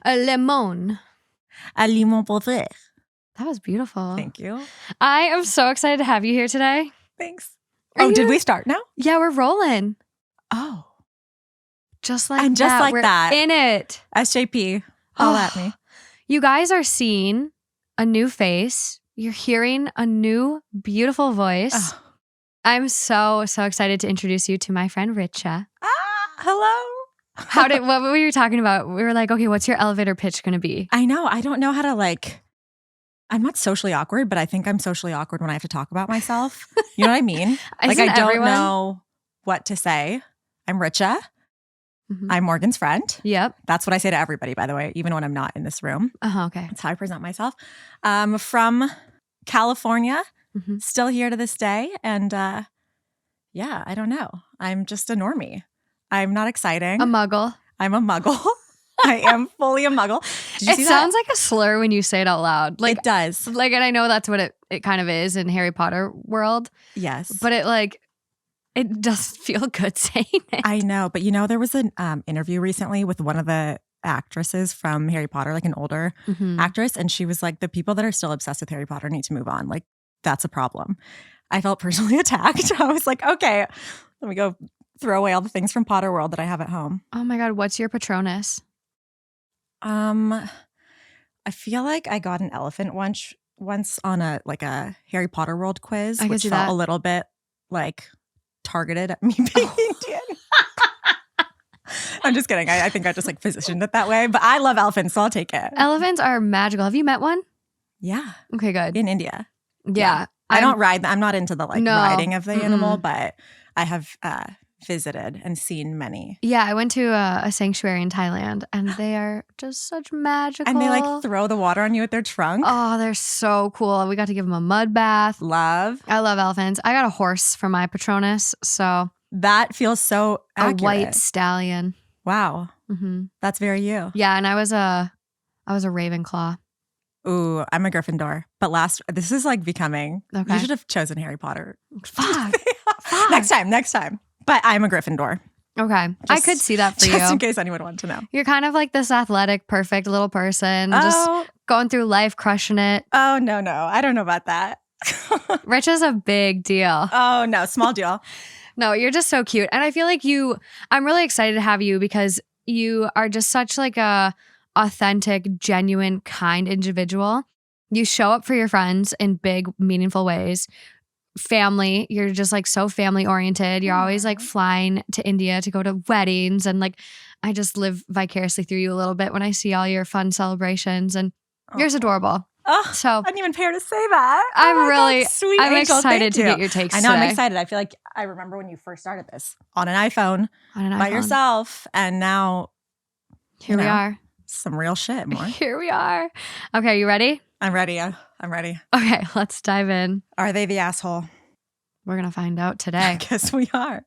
A lemon. A limon pour frère. That was beautiful. Thank you. I am so excited to have you here today. Thanks. Did we start now? Yeah, we're rolling. Oh. Just like And just like we're that. in it. SJP, holla at me. You guys are seeing a new face. You're hearing a new, beautiful voice. Oh. I'm so excited to introduce you to my friend Richa. Hello. What were you talking about? We were like, okay, what's your elevator pitch going to be? I know. I don't know how to I'm not socially awkward, but I think I'm socially awkward when I have to talk about myself. You know what I mean? I don't know what to say. I'm Richa. Mm-hmm. I'm Morgan's friend. Yep. That's what I say to everybody, by the way, even when I'm not in this room. Okay. That's how I present myself. From California, still here to this day. And yeah, I don't know. I'm just a normie. I'm not exciting. A muggle. I'm a muggle. I am fully a muggle. Did you see that? It sounds like a slur when you say it out loud. Like, it does. And I know that's what it kind of is in Harry Potter world. Yes. But it doesn't feel good saying it. I know. But there was an interview recently with one of the actresses from Harry Potter, like an older actress. And she was like, the people that are still obsessed with Harry Potter need to move on. Like, that's a problem. I felt personally attacked. I was like, okay, let me go throw away all the things from Potter World that I have at home. Oh my God. What's your Patronus? I feel like I got an elephant once on a Harry Potter World quiz, which felt a little bit targeted at me being Indian. I'm just kidding. I think I just positioned it that way, but I love elephants, so I'll take it. Elephants are magical. Have you met one? Yeah. Okay, good. In India. Yeah. I don't ride. I'm not into the riding of the animal, but I have visited and seen many. Yeah, I went to a sanctuary in Thailand, and they are just such magical. And they throw the water on you with their trunk. Oh, they're so cool. We got to give them a mud bath. I love elephants. I got a horse for my Patronus, so that feels so accurate. A white stallion. Wow, that's very you. Yeah, and I was a Ravenclaw. Ooh, I'm a Gryffindor. But this is becoming. Okay. You should have chosen Harry Potter. Fuck. Next time. But I'm a Gryffindor. Okay. I could see that for you. Just in case anyone wanted to know. You're kind of like this athletic, perfect little person. Just going through life, crushing it. Oh, no. I don't know about that. Rich is a big deal. Oh, no. Small deal. No, you're just so cute. And I feel like I'm really excited to have you because you are just such a authentic, genuine, kind individual. You show up for your friends in big, meaningful ways. Family, you're just so family oriented. You're always flying to India to go to weddings, and I just live vicariously through you a little bit when I see all your fun celebrations, and you're just adorable. Oh, so I didn't even care to say that. I'm sweet I'm angel. excited to get your takes. I know. Today. I'm excited. I feel like I remember when you first started this on an iPhone by yourself, and now here we are. Some real shit, more. Here we are. Okay, you ready? I'm ready. I'm ready. Okay, let's dive in. Are they the asshole? We're going to find out today. I guess we are.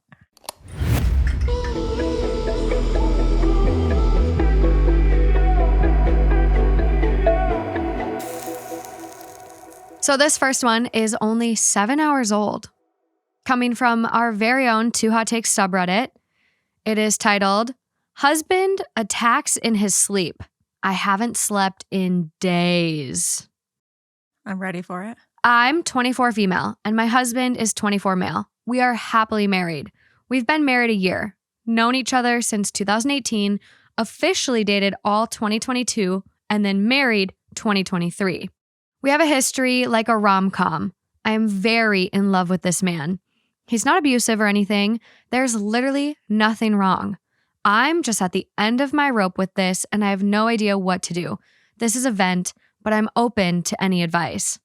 So this first one is only 7 hours old. Coming from our very own Two Hot Takes subreddit, it is titled, Husband Attacks in His Sleep. I haven't slept in days. I'm ready for it. I'm 24 female and my husband is 24 male. We are happily married. We've been married a year, known each other since 2018, officially dated all 2022, and then married 2023. We have a history like a rom-com. I am very in love with this man. He's not abusive or anything. There's literally nothing wrong. I'm just at the end of my rope with this and I have no idea what to do. This is a vent, but I'm open to any advice.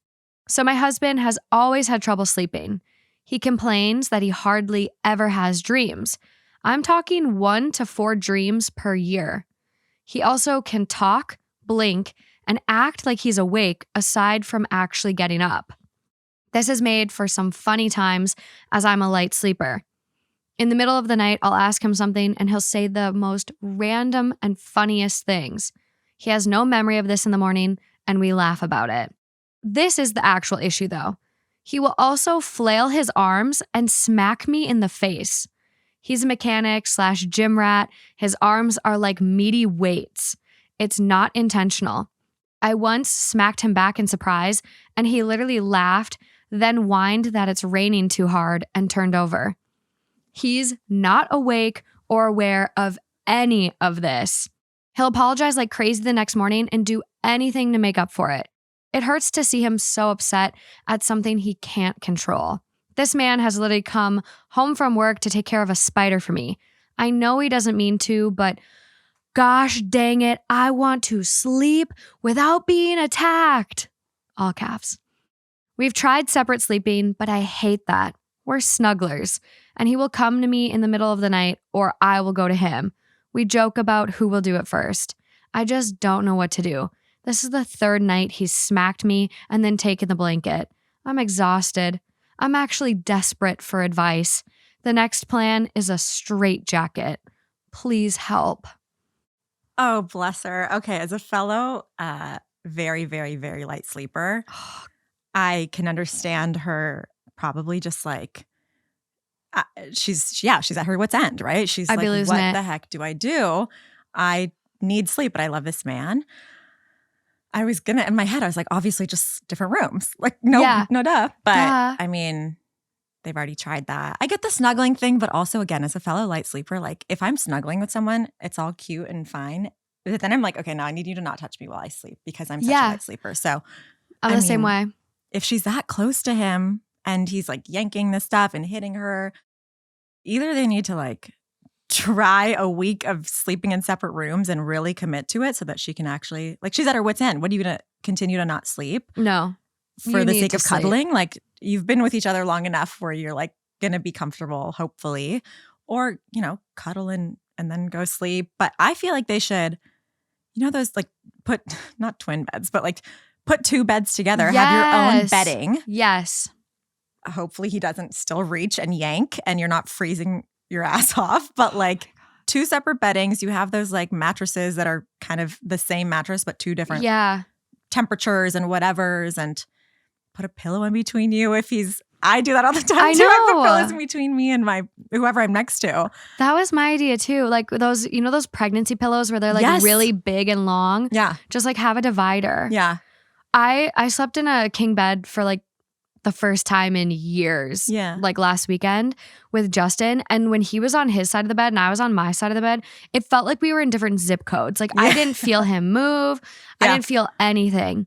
So my husband has always had trouble sleeping. He complains that he hardly ever has dreams. I'm talking 1 to 4 dreams per year. He also can talk, blink, and act like he's awake aside from actually getting up. This has made for some funny times as I'm a light sleeper. In the middle of the night, I'll ask him something and he'll say the most random and funniest things. He has no memory of this in the morning and we laugh about it. This is the actual issue though. He will also flail his arms and smack me in the face. He's a mechanic / gym rat. His arms are like meaty weights. It's not intentional. I once smacked him back in surprise, and he literally laughed, then whined that it's raining too hard and turned over. He's not awake or aware of any of this. He'll apologize like crazy the next morning and do anything to make up for it. It hurts to see him so upset at something he can't control. This man has literally come home from work to take care of a spider for me. I know he doesn't mean to, but gosh dang it, I want to sleep without being attacked. All caps. We've tried separate sleeping, but I hate that. We're snugglers, and he will come to me in the middle of the night, or I will go to him. We joke about who will do it first. I just don't know what to do. This is the third night he's smacked me and then taken the blanket. I'm exhausted. I'm actually desperate for advice. The next plan is a straitjacket. Please help. Oh, bless her. Okay, as a fellow, very, very, very light sleeper, I can understand her probably just like, she's at her wit's end, right? She's I'd like, be losing what it. the heck do I do? I need sleep, but I love this man. I was gonna, in my head, I was like, obviously just different rooms. Like, no duh. But I mean, they've already tried that. I get the snuggling thing, but also again, as a fellow light sleeper, like if I'm snuggling with someone, it's all cute and fine. But then I'm like, okay, now I need you to not touch me while I sleep because I'm such a light sleeper. So I'm the same way. If she's that close to him and he's like yanking this stuff and hitting her, either they need to like try a week of sleeping in separate rooms and really commit to it so that she can actually, like, she's at her wit's end. What are you going to continue to not sleep? No. For the sake of cuddling? Like, you've been with each other long enough where you're like going to be comfortable, hopefully, or, you know, cuddle and then go sleep. But I feel like they should, you know, those like put, not twin beds, but like put two beds together, have your own bedding. Yes. Hopefully he doesn't still reach and yank and you're not freezing your ass off, but like two separate beddings. You have those like mattresses that are kind of the same mattress, but two different temperatures and whatevers, and put a pillow in between you if he's, I do that all the time I too. know. I put pillows in between me and my, whoever I'm next to. That was my idea too. Like those, you know, those pregnancy pillows where they're like really big and long. Yeah. Just like have a divider. Yeah. I slept in a king bed for like the first time in years. Yeah. Like last weekend with Justin. And when he was on his side of the bed and I was on my side of the bed, it felt like we were in different zip codes. Like I didn't feel him move. I didn't feel anything.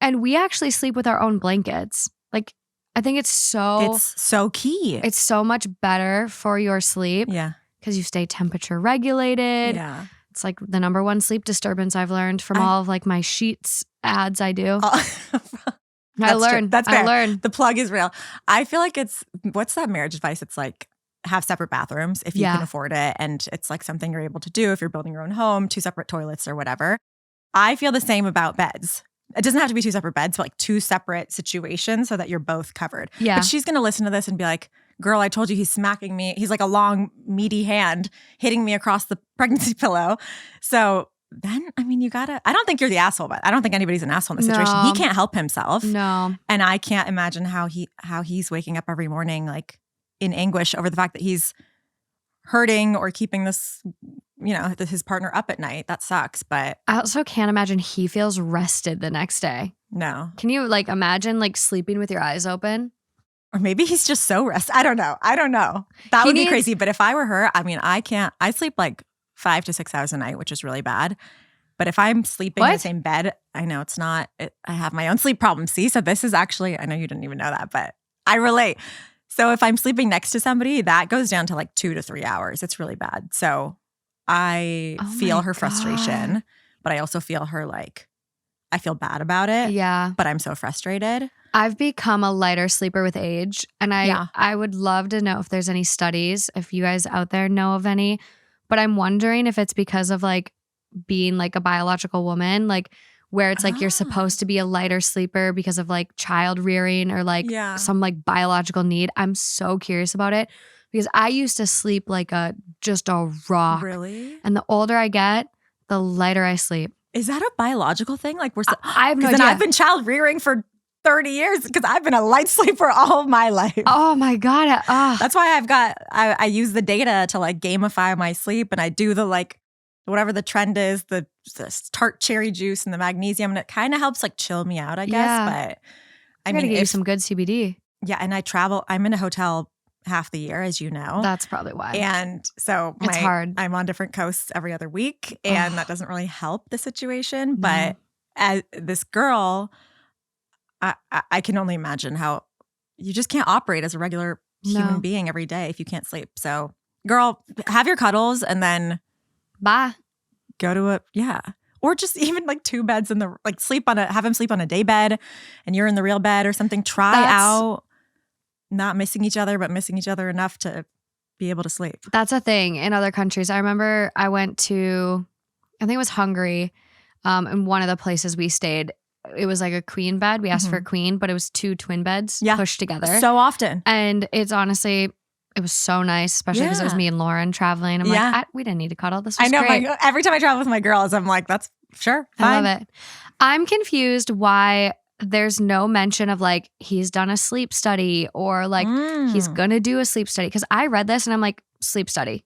And we actually sleep with our own blankets. Like I think it's so key. It's so much better for your sleep. Yeah. Because you stay temperature regulated. Yeah. It's like the number one sleep disturbance I've learned from all of like my sheets ads I do. I learned. That's fair. I learned. The plug is real. I feel like it's, what's that marriage advice? It's like have separate bathrooms if you can afford it. And it's like something you're able to do if you're building your own home, two separate toilets or whatever. I feel the same about beds. It doesn't have to be two separate beds, but like two separate situations so that you're both covered. Yeah. But she's going to listen to this and be like, girl, I told you he's smacking me. He's like a long, meaty hand hitting me across the pregnancy pillow. So then, I mean, you gotta, I don't think you're the asshole, but I don't think anybody's an asshole in this situation. He can't help himself. No. And I can't imagine how he's waking up every morning like in anguish over the fact that he's hurting or keeping this, you know, his partner up at night. That sucks. But I also can't imagine he feels rested the next day. No. Can you like imagine like sleeping with your eyes open? Or maybe he's just so rested. I don't know. That would be crazy. But if I were her, I mean, I sleep like 5 to 6 hours a night, which is really bad. But if I'm sleeping in the same bed, I know it's not, I have my own sleep problems. See, so this is actually, I know you didn't even know that, but I relate. So if I'm sleeping next to somebody, that goes down to like 2 to 3 hours. It's really bad. So I feel her frustration, but I also feel her like, I feel bad about it. Yeah. But I'm so frustrated. I've become a lighter sleeper with age. And I would love to know if there's any studies, if you guys out there know of any. But I'm wondering if it's because of like being like a biological woman, like where it's like you're supposed to be a lighter sleeper because of like child rearing or like some like biological need. I'm so curious about it because I used to sleep like just a rock. Really? And the older I get, the lighter I sleep. Is that a biological thing? Like I have no idea. I've been child rearing for 30 years because I've been a light sleeper all of my life. Oh my God. That's why I use the data to like gamify my sleep and I do the like whatever the trend is, the tart cherry juice and the magnesium, and it kind of helps like chill me out, I guess. Yeah. But I gotta get you some good CBD. Yeah, and I travel. I'm in a hotel half the year, as you know. That's probably why. And so it's hard. I'm on different coasts every other week, and that doesn't really help the situation. But as this girl, I can only imagine how you just can't operate as a regular human being every day if you can't sleep. So, girl, have your cuddles and then bye. Go to or just even like 2 beds in the like have him sleep on a day bed, and you're in the real bed or something. Try out not missing each other, but missing each other enough to be able to sleep. That's a thing in other countries. I remember I went to, I think it was Hungary, and one of the places we stayed, it was like a queen bed. We asked for a queen, but it was 2 twin beds pushed together. So often. And it's honestly, it was so nice, especially because it was me and Lauren traveling. I'm like, we didn't need to cuddle. This was great. Every time I travel with my girls, I'm like, that's sure, fine. I love it. I'm confused why there's no mention of like, he's done a sleep study or like he's going to do a sleep study. Because I read this and I'm like, sleep study.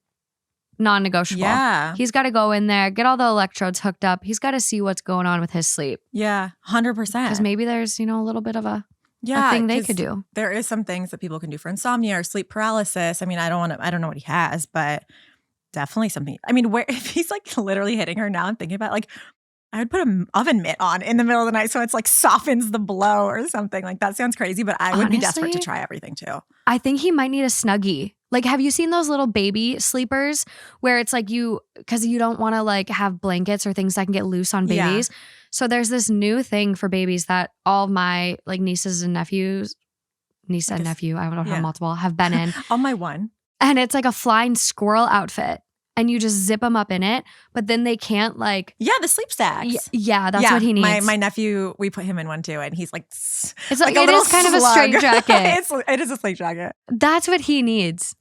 Non-negotiable. Yeah. He's got to go in there, get all the electrodes hooked up. He's got to see what's going on with his sleep. Yeah, 100%. Because maybe there's, a little bit of a thing they could do. There is some things that people can do for insomnia or sleep paralysis. I mean, I don't know what he has, but definitely something. I mean, if he's like literally hitting her now, I'm thinking about like, I would put an oven mitt on in the middle of the night so it's like softens the blow or something. Like that sounds crazy, but I would be desperate to try everything too. I think he might need a Snuggie. Like, have you seen those little baby sleepers where it's like because you don't want to like have blankets or things that can get loose on babies. Yeah. So there's this new thing for babies that all of my like nieces and nephews, I don't have multiple, have been in. On my one. And it's like a flying squirrel outfit. And you just zip them up in it, but then they can't like... Yeah, the sleep stacks. Yeah, that's what he needs. My nephew, we put him in one too, and he's like... It's like it is kind of a straight jacket. It is a sleep jacket. That's what he needs.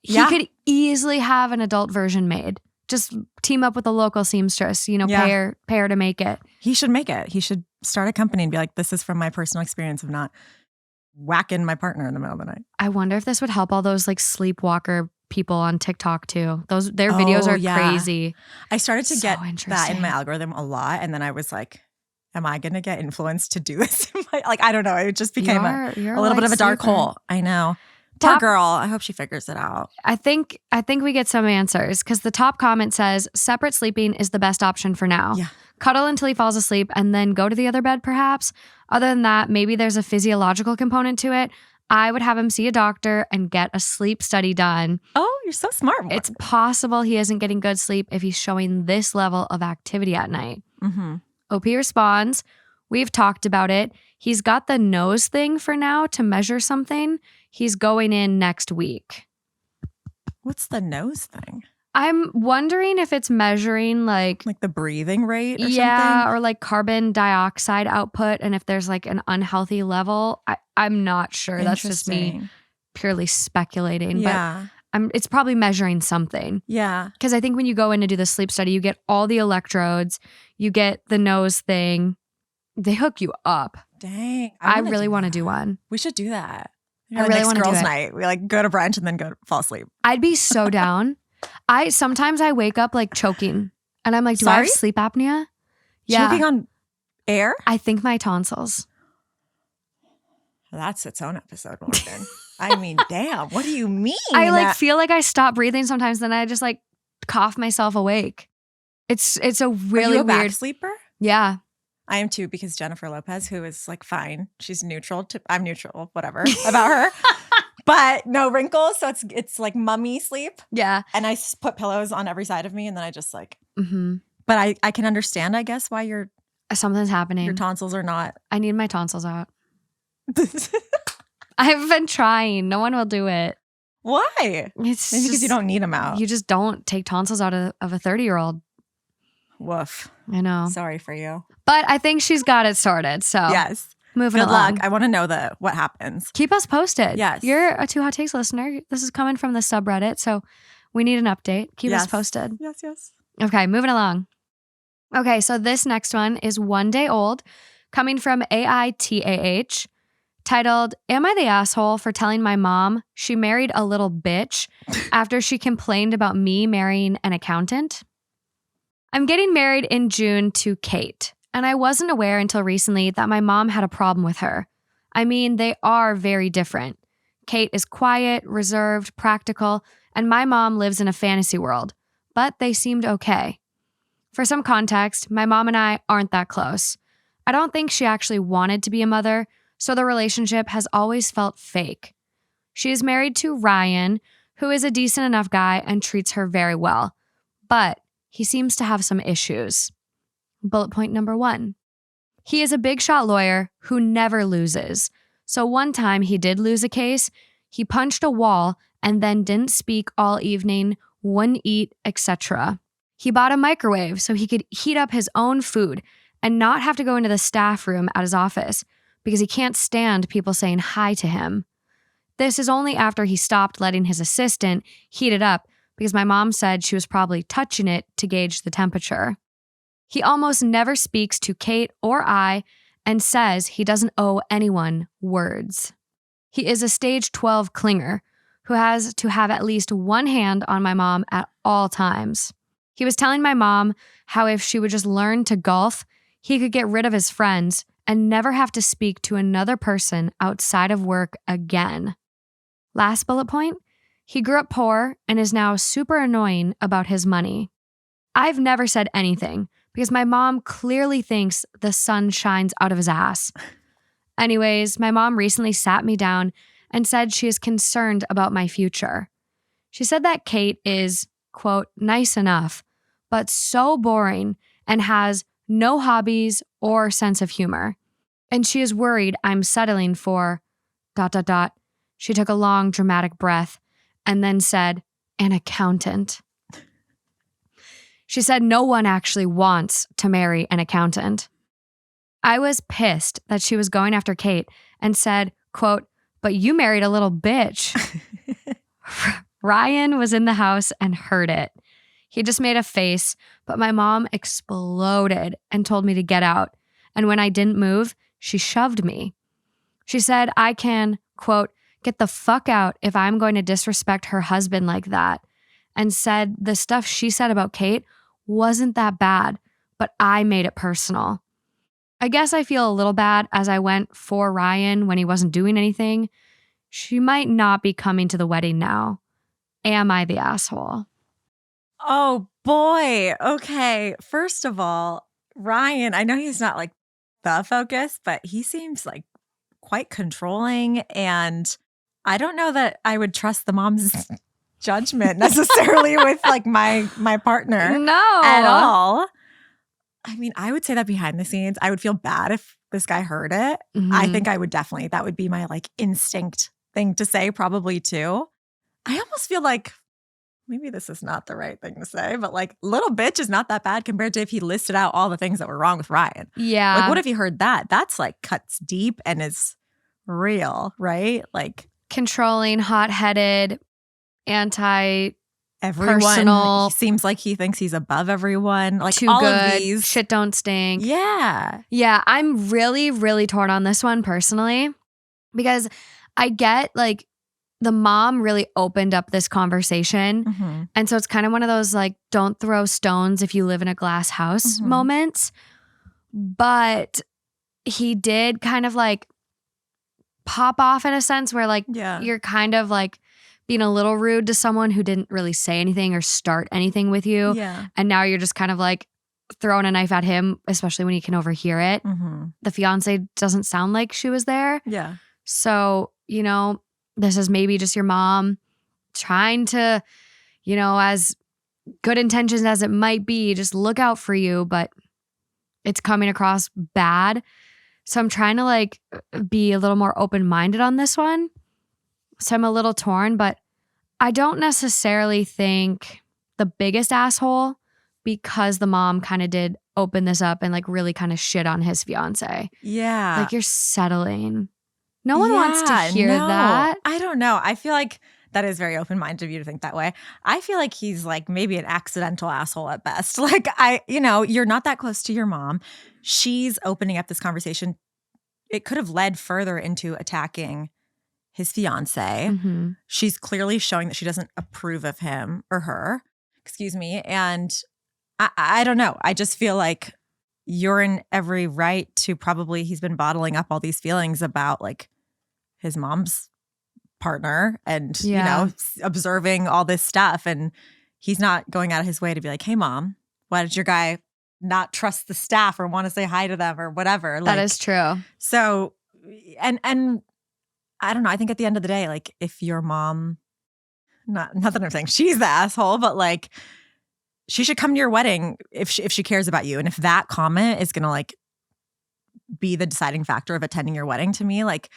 He could easily have an adult version made. Just team up with a local seamstress, pay her to make it. He should make it. He should start a company and be like, this is from my personal experience of not whacking my partner in the middle of the night. I wonder if this would help all those like sleepwalker people on TikTok too. Their videos are crazy. I started to get that in my algorithm a lot, and then I was like, am I going to get influenced to do this? Like, I don't know. It just became a little bit of a dark hole. I know. Poor girl. I hope she figures it out. I think we get some answers because the top comment says separate sleeping is the best option for now. Yeah. Cuddle until he falls asleep and then go to the other bed perhaps. Other than that, maybe there's a physiological component to it. I would have him see a doctor and get a sleep study done. Oh, you're so smart. Mark. It's possible he isn't getting good sleep if he's showing this level of activity at night. Mm-hmm. OP responds, we've talked about it. He's got the nose thing for now to measure something. He's going in next week. What's the nose thing? I'm wondering if it's measuring like the breathing rate or something? Or like carbon dioxide output, and if there's like an unhealthy level. I'm not sure. That's just me purely speculating. Yeah. But it's probably measuring something. Yeah. Because I think when you go in to do the sleep study, you get all the electrodes, you get the nose thing. They hook you up. Dang. I really want to do one. We should do that. I really want to do it. Girls' night. We like go to brunch and then fall asleep. I'd be so down. Sometimes I wake up like choking and I'm like, do I have sleep apnea? Yeah. Choking on air? I think my tonsils. That's its own episode, Morgan. I mean, damn, what do you mean? I like feel like I stop breathing sometimes, then I just like cough myself awake. It's a really Are you a weird back sleeper? Yeah. I am too, because Jennifer Lopez, who is like fine, she's neutral. I'm neutral, whatever about her. But no wrinkles, so it's like mummy sleep. Yeah. And I put pillows on every side of me, and then I just like. Mm-hmm. But I can understand, I guess, why something's happening. Your tonsils are not. I need my tonsils out. I've been trying. No one will do it. Why? It's maybe because you don't need them out. You just don't take tonsils out of a 30-year-old. Woof. I know. Sorry for you. But I think she's got it sorted. So yes. Moving Good along. luck. I want to know what happens. Keep us posted. Yes. You're a Two Hot Takes listener. This is coming from the subreddit, so we need an update. Keep us posted. Yes. Okay, moving along. Okay, so this next one is 1 day old, coming from AITA, titled, Am I the asshole for telling my mom she married a little bitch after she complained about me marrying an accountant? I'm getting married in June to Kate, and I wasn't aware until recently that my mom had a problem with her. I mean, they are very different. Kate is quiet, reserved, practical, and my mom lives in a fantasy world, but they seemed okay. For some context, my mom and I aren't that close. I don't think she actually wanted to be a mother, so the relationship has always felt fake. She is married to Ryan, who is a decent enough guy and treats her very well, but he seems to have some issues. Bullet point number 1. He is a big shot lawyer who never loses. So one time he did lose a case, he punched a wall and then didn't speak all evening, wouldn't eat, etc. He bought a microwave so he could heat up his own food and not have to go into the staff room at his office because he can't stand people saying hi to him. This is only after he stopped letting his assistant heat it up because my mom said she was probably touching it to gauge the temperature. He almost never speaks to Kate or I and says he doesn't owe anyone words. He is a stage 12 clinger who has to have at least one hand on my mom at all times. He was telling my mom how if she would just learn to golf, he could get rid of his friends and never have to speak to another person outside of work again. Last bullet point, he grew up poor and is now super annoying about his money. I've never said anything because my mom clearly thinks the sun shines out of his ass. Anyways, my mom recently sat me down and said she is concerned about my future. She said that Kate is, quote, nice enough, but so boring and has no hobbies or sense of humor. And she is worried I'm settling for ... She took a long, dramatic breath and then said, an accountant. She said no one actually wants to marry an accountant. I was pissed that she was going after Kate and said, quote, but you married a little bitch. Ryan was in the house and heard it. He just made a face, but my mom exploded and told me to get out. And when I didn't move, she shoved me. She said I can, quote, get the fuck out if I'm going to disrespect her husband like that, and said the stuff she said about Kate wasn't that bad, but I made it personal. I guess I feel a little bad as I went for Ryan when he wasn't doing anything. She might not be coming to the wedding now. Am I the asshole? Oh boy. Okay. First of all, Ryan, I know he's not like the focus, but he seems like quite controlling. And I don't know that I would trust the mom's judgment necessarily with like my partner. No. At all. I mean, I would say that behind the scenes, I would feel bad if this guy heard it. Mm-hmm. I think I would definitely, that would be my like instinct thing to say probably too. I almost feel like maybe this is not the right thing to say, but like little bitch is not that bad compared to if he listed out all the things that were wrong with Ryan. Yeah. Like what if he heard that? That's like cuts deep and is real, right? Like controlling, hot-headed, anti everyone personal, he seems like he thinks he's above everyone. Like too all good, of these. shit don't stink. Yeah. Yeah, I'm really, really torn on this one personally because I get like the mom really opened up this conversation. Mm-hmm. And so it's kind of one of those like don't throw stones if you live in a glass house moments. But he did kind of like pop off in a sense where like you're kind of like being a little rude to someone who didn't really say anything or start anything with you. Yeah. And now you're just kind of like throwing a knife at him, especially when he can overhear it. Mm-hmm. The fiance doesn't sound like she was there. Yeah. So, you know, this is maybe just your mom trying to, you know, as good intentions as it might be, just look out for you, but it's coming across bad. So I'm trying to like be a little more open-minded on this one. So I'm a little torn, but I don't necessarily think the biggest asshole because the mom kind of did open this up and like really kind of shit on his fiance. Yeah. Like you're settling. No one wants to hear that. I don't know. I feel like that is very open-minded of you to think that way. I feel like he's like maybe an accidental asshole at best. Like you're not that close to your mom. She's opening up this conversation. It could have led further into attacking his fiance. Mm-hmm. She's clearly showing that she doesn't approve of him or her. Excuse me. And I don't know. I just feel like you're in every right to probably, he's been bottling up all these feelings about like his mom's partner and, observing all this stuff. And he's not going out of his way to be like, hey, mom, why did your guy not trust the staff or want to say hi to them or whatever? That is true. So, and I don't know. I think at the end of the day, like if your mom, not that I'm saying she's the asshole, but like she should come to your wedding if she cares about you. And if that comment is going to like be the deciding factor of attending your wedding, to me, like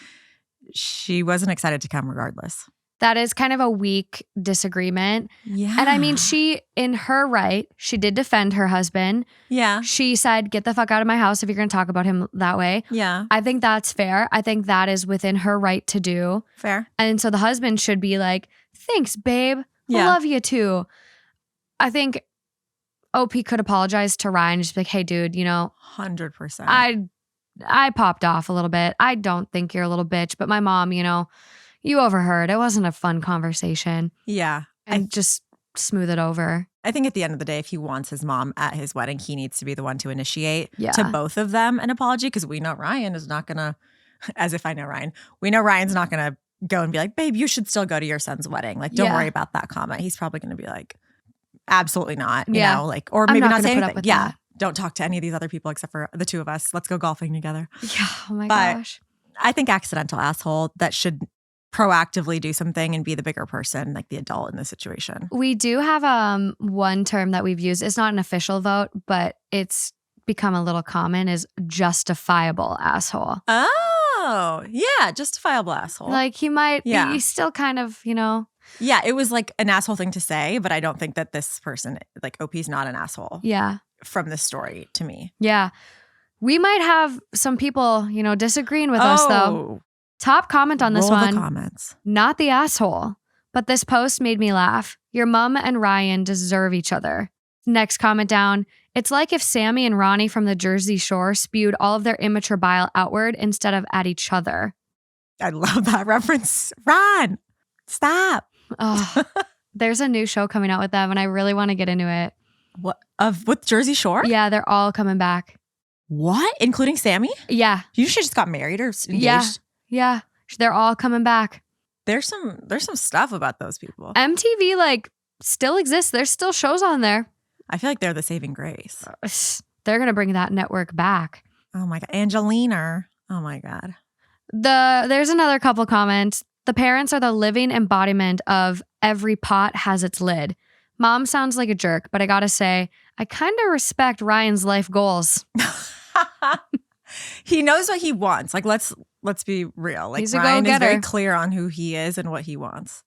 she wasn't excited to come regardless. That is kind of a weak disagreement. Yeah. And I mean, she, in her right, she did defend her husband. Yeah. She said, get the fuck out of my house if you're going to talk about him that way. Yeah. I think that's fair. I think that is within her right to do. Fair. And so the husband should be like, thanks, babe. Yeah. I love you too. I think OP could apologize to Ryan, just be like, hey, dude, 100%. I popped off a little bit. I don't think you're a little bitch, but my mom, you overheard. It wasn't a fun conversation. Yeah. And just smooth it over. I think at the end of the day, if he wants his mom at his wedding, he needs to be the one to initiate Yeah. to both of them an apology, because we know Ryan is not going to, as if I know Ryan, we know Ryan's not going to go and be like, babe, you should still go to your son's wedding. Like, don't Yeah. worry about that comment. He's probably going to be like, absolutely not, Yeah. like, or I'm maybe not not gonna say put up anything. with Yeah. that. Don't talk to any of these other people except for the two of us. Let's go golfing together. Yeah. Oh my But gosh. I think accidental asshole that should proactively do something and be the bigger person, like the adult in the situation. We do have one term that we've used. It's not an official vote, but it's become a little common, is justifiable asshole. Oh, yeah. Justifiable asshole. Like he might Yeah. be still kind of, Yeah, it was like an asshole thing to say, but I don't think that this person, like OP's not an asshole yeah. from this story to me. Yeah. We might have some people, disagreeing with us though. Top comment on this Roll one. the comments. Not the asshole, but this post made me laugh. Your mom and Ryan deserve each other. Next comment down. It's like if Sammy and Ronnie from the Jersey Shore spewed all of their immature bile outward instead of at each other. I love that reference. Ron, stop. Oh, there's a new show coming out with them and I really want to get into it. What with Jersey Shore? Yeah, they're all coming back. What? Including Sammy? Yeah. You should just got married or engaged. Yeah. They're all coming back. There's some stuff about those people. MTV like still exists. There's still shows on there. I feel like they're the saving grace. They're going to bring that network back. Oh my God. Angelina. Oh my God. There's another couple comments. The parents are the living embodiment of every pot has its lid. Mom sounds like a jerk, but I gotta say, I kind of respect Ryan's life goals. He knows what he wants. Like, let's be real. Like, He's a Ryan is go-getter. very clear on who he is and what he wants.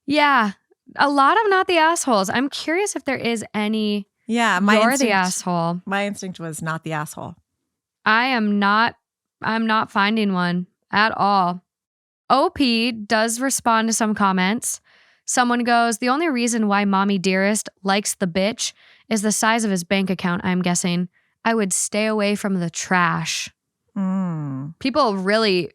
Yeah, a lot of not the assholes. I'm curious if there is any. Yeah, You're the asshole. My instinct was not the asshole. I'm not finding one at all. OP does respond to some comments. Someone goes, the only reason why mommy dearest likes the bitch is the size of his bank account, I'm guessing. I would stay away from the trash. People really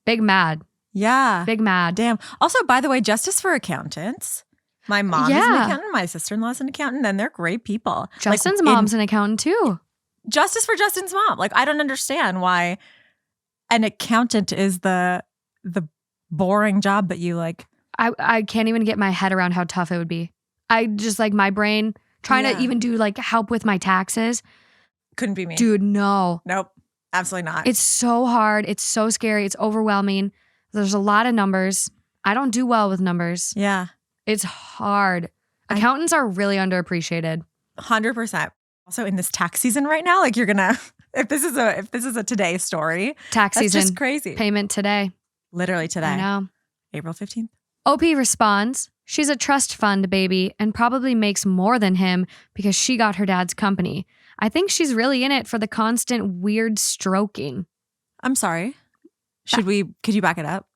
big mad. Yeah. Big mad. Damn. Also, by the way, justice for accountants. My mom is an accountant. My sister-in-law's an accountant. And they're great people. Justin's mom's an accountant too. Justice for Justin's mom. Like, I don't understand why an accountant is the boring job that you like. I can't even get my head around how tough it would be. I just like my brain trying to even do like help with my taxes. Couldn't be me. Dude, no. Nope. Absolutely not. It's so hard. It's so scary. It's overwhelming. There's a lot of numbers. I don't do well with numbers. Yeah. It's hard. Accountants are really underappreciated. 100%. Also in this tax season right now, like you're gonna if this is a today story. Tax season. That's just crazy. Payment today. Literally today. I know. April 15th. OP responds, she's a trust fund baby and probably makes more than him because she got her dad's company. I think she's really in it for the constant weird stroking. I'm sorry. Could you back it up?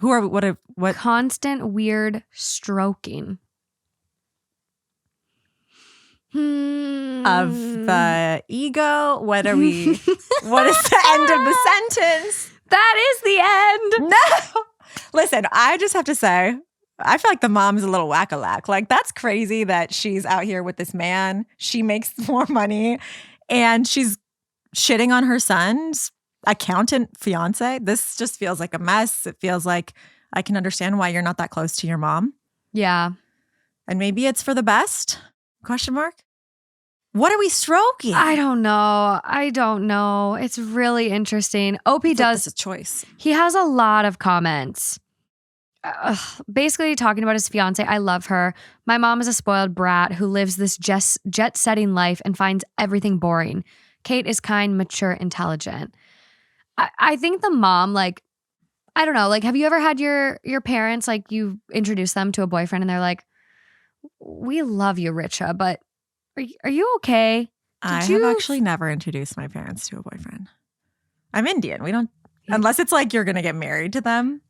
What? Constant weird stroking. Of the ego? What are we? What is the end of the sentence? That is the end. No. Listen, I just have to say, I feel like the mom's a little whack-a-lack. Like, that's crazy that she's out here with this man. She makes more money and she's shitting on her son's accountant fiance. This just feels like a mess. It feels like I can understand why you're not that close to your mom. Yeah. And maybe it's for the best? Question mark? What are we stroking? I don't know. It's really interesting. Opie does a choice. He has a lot of comments. Basically talking about his fiance. I love her. My mom is a spoiled brat who lives this jet-setting life and finds everything boring. Kate is kind, mature, intelligent. I think the mom, like, I don't know, like, have you ever had your parents, like, you introduce them to a boyfriend and they're like, we love you, Richa, but are you okay? I have actually never introduced my parents to a boyfriend. I'm Indian. We don't, unless it's like you're going to get married to them.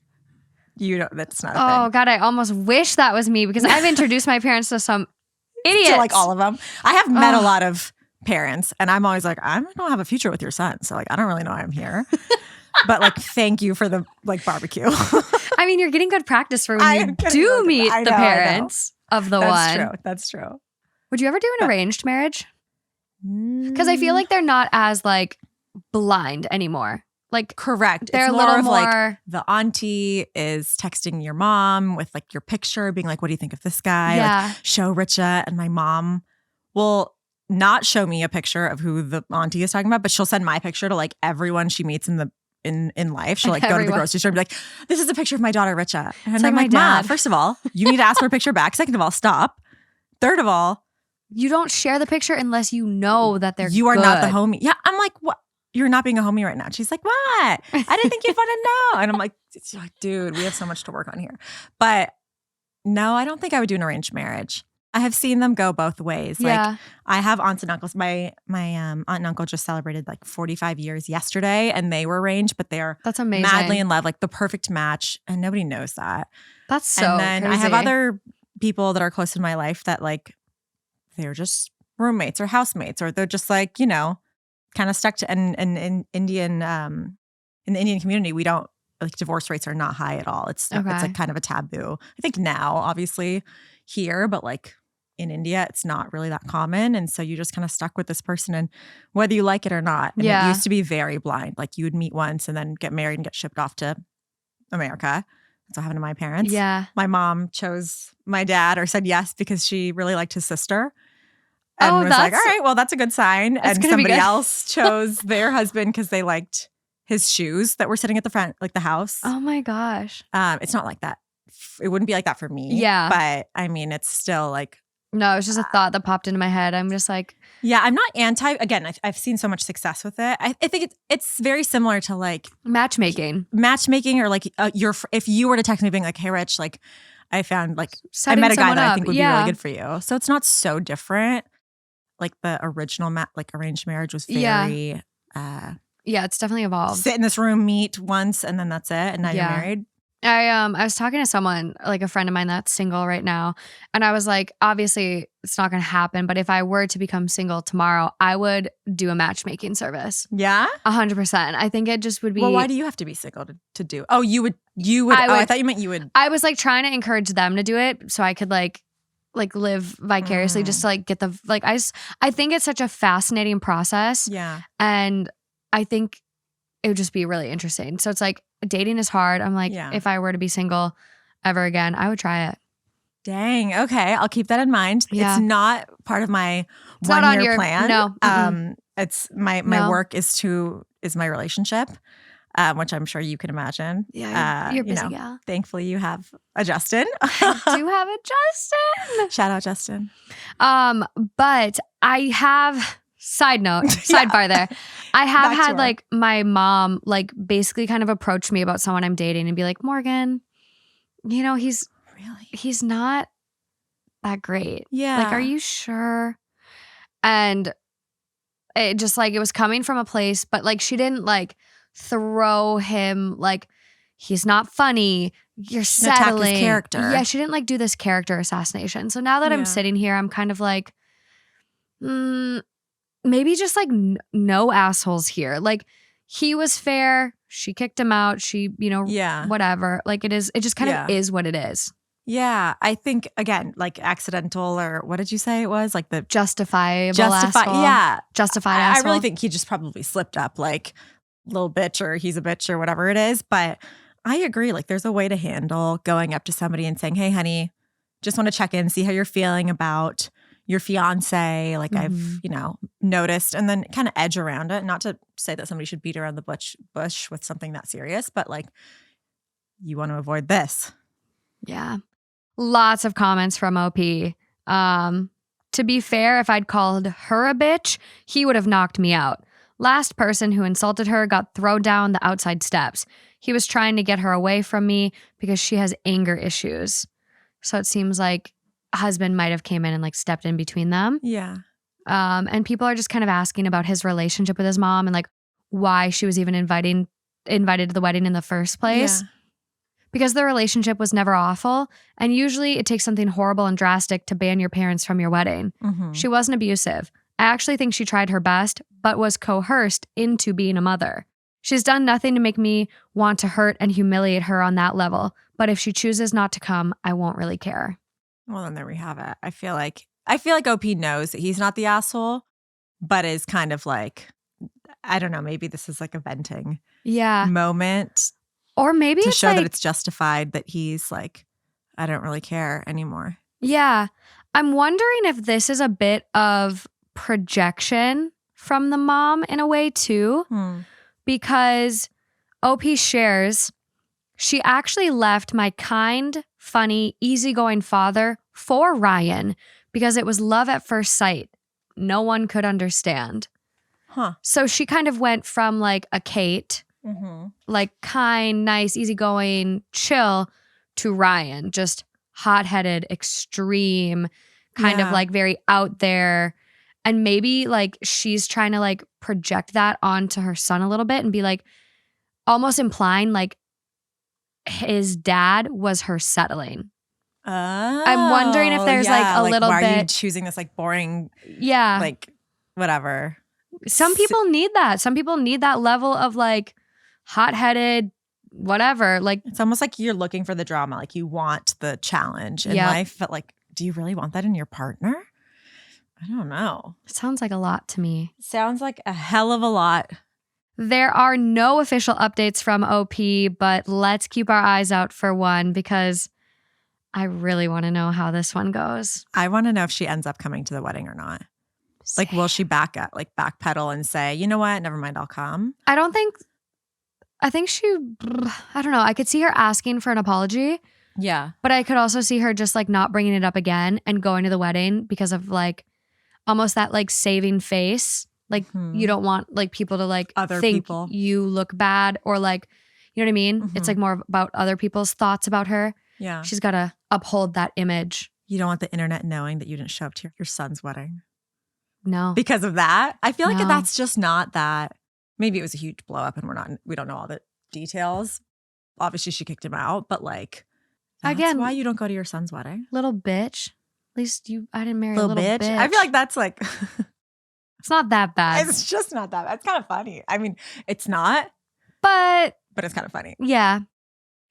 You don't, that's not a thing. Oh, God, I almost wish that was me because I've introduced my parents to some idiots. To like all of them. I have met a lot of parents and I'm always like, I don't have a future with your son. So like, I don't really know why I'm here. But like, thank you for the like barbecue. I mean, you're getting good practice for when you do meet the parents of the one. That's true. Would you ever do an arranged marriage? Because I feel like they're not as like blind anymore. Like, correct. They're it's a little of more like the auntie is texting your mom with like your picture, being like, "What do you think of this guy?" Yeah. Like, show Richa, and my mom will not show me a picture of who the auntie is talking about, but she'll send my picture to like everyone she meets in life. She'll like go to the grocery store and be like, "This is a picture of my daughter Richa," and I'm like, "Ma, first of all, you need to ask for a picture back. Second of all, stop. Third of all, you don't share the picture unless you know that they're you are not the homie." Yeah, I'm like, what? You're not being a homie right now. She's like, what? I didn't think you'd want to know. And I'm like, dude, we have so much to work on here. But no, I don't think I would do an arranged marriage. I have seen them go both ways. Yeah. Like, I have aunts and uncles. My aunt and uncle just celebrated like 45 years yesterday and they were arranged, but they're That's amazing. Madly in love, like the perfect match. And nobody knows that. That's so And then crazy. I have other people that are close in my life that like, they're just roommates or housemates, or they're just like, you know, kind of stuck to, and in Indian, in the Indian community, we don't, like, divorce rates are not high at all. It's like kind of a taboo. I think now, obviously here, but like in India, it's not really that common. And so you just kind of stuck with this person and whether you like it or not. And it used to be very blind. Like you would meet once and then get married and get shipped off to America. That's what happened to my parents. Yeah. My mom chose my dad or said yes because she really liked his sister. And was like, all right, well, that's a good sign. And somebody else chose their husband because they liked his shoes that were sitting at the front, like the house. Oh my gosh. It's not like that. It wouldn't be like that for me. Yeah. But I mean, it's still like. No, it's just a thought that popped into my head. I'm just like. Yeah, I'm not anti. Again, I've seen so much success with it. I think it's very similar to like. Matchmaking Or like if you were to text me being like, hey, Rich, like I found like I met a guy that I think would be really good for you. So it's not so different. Like the original arranged marriage was very it's definitely evolved. Sit in this room, meet once, and then that's it. And now you're married. I was talking to someone, like a friend of mine that's single right now, and I was like, obviously it's not going to happen, but if I were to become single tomorrow, I would do a matchmaking service. Yeah? 100%. I think it just would be. Well, why do you have to be single to do? Oh, you would. I thought you meant you would. I was like trying to encourage them to do it so I could like live vicariously just to like get the like I think it's such a fascinating process. Yeah. And I think it would just be really interesting. So it's like dating is hard. I'm like, if I were to be single ever again, I would try it. Dang. Okay. I'll keep that in mind. Yeah. It's not part of my 1 year plan. No. It's my work is my relationship. Which I'm sure you can imagine. Yeah, you're busy, gal. Thankfully, you have a Justin. I do have a Justin. Shout out, Justin. But I have, sidebar there. I have had like my mom like basically kind of approach me about someone I'm dating and be like, Morgan, you know, he's not that great. Yeah. Like, are you sure? And it just like, it was coming from a place, but like she didn't like throw him like he's not funny, you're settling. Attack his character. Yeah, she didn't like do this character assassination. So now that I'm sitting here, I'm kind of like, maybe just like no assholes here. Like he was fair, she kicked him out, she, you know, whatever. Like it just kind of is what it is. Yeah. I think, again, like accidental or what did you say it was? Like the Justifiable asshole. Yeah. Justified I asshole. really think he just probably slipped up like little bitch or he's a bitch or whatever it is. But I agree. Like there's a way to handle going up to somebody and saying, hey, honey, just want to check in, see how you're feeling about your fiance. Like I've, noticed, and then kind of edge around it. Not to say that somebody should beat around the bush with something that serious, but like you want to avoid this. Yeah. Lots of comments from OP. To be fair, if I'd called her a bitch, he would have knocked me out. Last person who insulted her got thrown down the outside steps. He was trying to get her away from me because she has anger issues. So it seems like a husband might have came in and like stepped in between them. Yeah. And people are just kind of asking about his relationship with his mom and like why she was even invited to the wedding in the first place. Yeah. Because the relationship was never awful. And usually it takes something horrible and drastic to ban your parents from your wedding. Mm-hmm. She wasn't abusive. I actually think she tried her best, but was coerced into being a mother. She's done nothing to make me want to hurt and humiliate her on that level. But if she chooses not to come, I won't really care. Well, then there we have it. I feel like OP knows that he's not the asshole, but is kind of like, I don't know, maybe this is like a venting moment. Or maybe to it's show like, that it's justified that he's like, I don't really care anymore. Yeah. I'm wondering if this is a bit of projection from the mom in a way too, because OP shares, she actually left my kind, funny, easygoing father for Ryan because it was love at first sight. No one could understand. So she kind of went from like a Kate, like kind, nice, easygoing, chill, to Ryan, just hot-headed, extreme, kind of like very out there. And maybe like she's trying to like project that onto her son a little bit and be like almost implying like his dad was her settling. I'm wondering if there's like a little why bit. Are you choosing this like boring, like whatever. Some people need that. Some people need that level of like hot-headed, whatever. Like it's almost like you're looking for the drama. Like you want the challenge in life, but like, do you really want that in your partner? I don't know. It sounds like a lot to me. Sounds like a hell of a lot. There are no official updates from OP, but let's keep our eyes out for one because I really want to know how this one goes. I want to know if she ends up coming to the wedding or not. Same. Like, will she backpedal and say, you know what, never mind, I'll come? I think she, I don't know. I could see her asking for an apology. Yeah. But I could also see her just like not bringing it up again and going to the wedding because of like almost that like saving face. Like you don't want like people to like other think people. You look bad or like, you know what I mean? It's like more about other people's thoughts about her. Yeah. She's got to uphold that image. You don't want the internet knowing that you didn't show up to your son's wedding. No. Because of that? I feel like that's just not that. Maybe it was a huge blow up and we don't know all the details. Obviously she kicked him out, but like that's why you don't go to your son's wedding. Little bitch. At least I didn't marry a little bitch. I feel like that's like it's not that bad. It's just not that bad. It's kind of funny. I mean, it's not. But it's kind of funny. Yeah.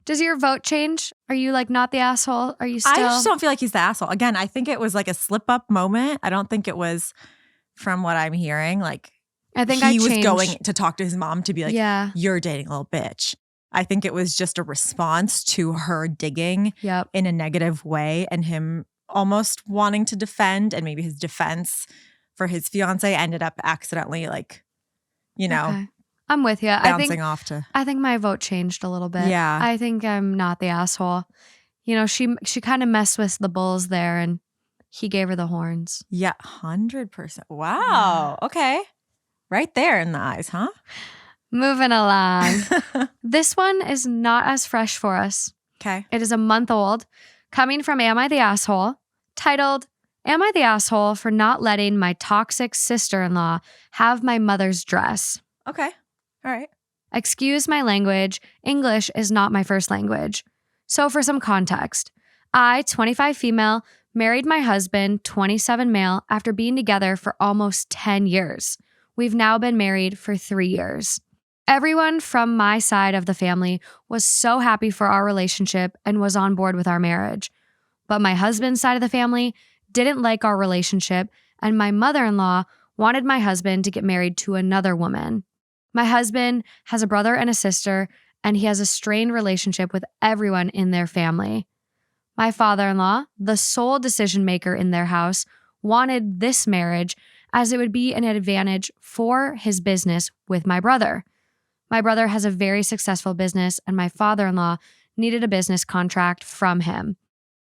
Does your vote change? Are you like not the asshole? Are you still? I just don't feel like he's the asshole. Again, I think it was like a slip up moment. I don't think it was, from what I'm hearing, like I think he was going to talk to his mom to be like, you're dating a little bitch. I think it was just a response to her digging in a negative way and him almost wanting to defend, and maybe his defense for his fiance ended up accidentally like, Okay. I'm with you. Bouncing off to. I think my vote changed a little bit. Yeah. I think I'm not the asshole. She kind of messed with the bulls there and he gave her the horns. Yeah, 100%. Wow. Okay. Right there in the eyes, huh? Moving along. This one is not as fresh for us. Okay. It is a month old, coming from Am I the Asshole? Titled, Am I the Asshole for not letting my toxic sister-in-law have my mother's dress? Okay. All right. Excuse my language. English is not my first language. So for some context, I, 25 female, married my husband, 27 male, after being together for almost 10 years. We've now been married for 3 years. Everyone from my side of the family was so happy for our relationship and was on board with our marriage. But my husband's side of the family didn't like our relationship, and my mother-in-law wanted my husband to get married to another woman. My husband has a brother and a sister, and he has a strained relationship with everyone in their family. My father-in-law, the sole decision maker in their house, wanted this marriage as it would be an advantage for his business with my brother. My brother has a very successful business, and my father-in-law needed a business contract from him.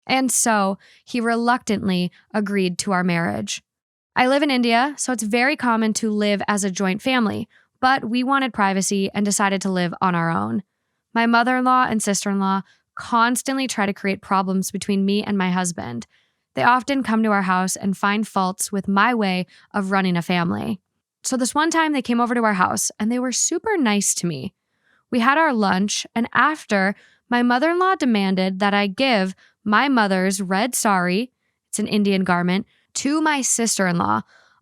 And so he reluctantly agreed to our marriage. I live in India, so it's very common to live as a joint family, but we wanted privacy and decided to live on our own. My mother-in-law and sister-in-law constantly try to create problems between me and my husband. They often come to our house and find faults with my way of running a family. So this one time they came over to our house and they were super nice to me. We had our lunch, and after, my mother-in-law demanded that I give my mother's red sari, it's an Indian garment, to my sister-in-law,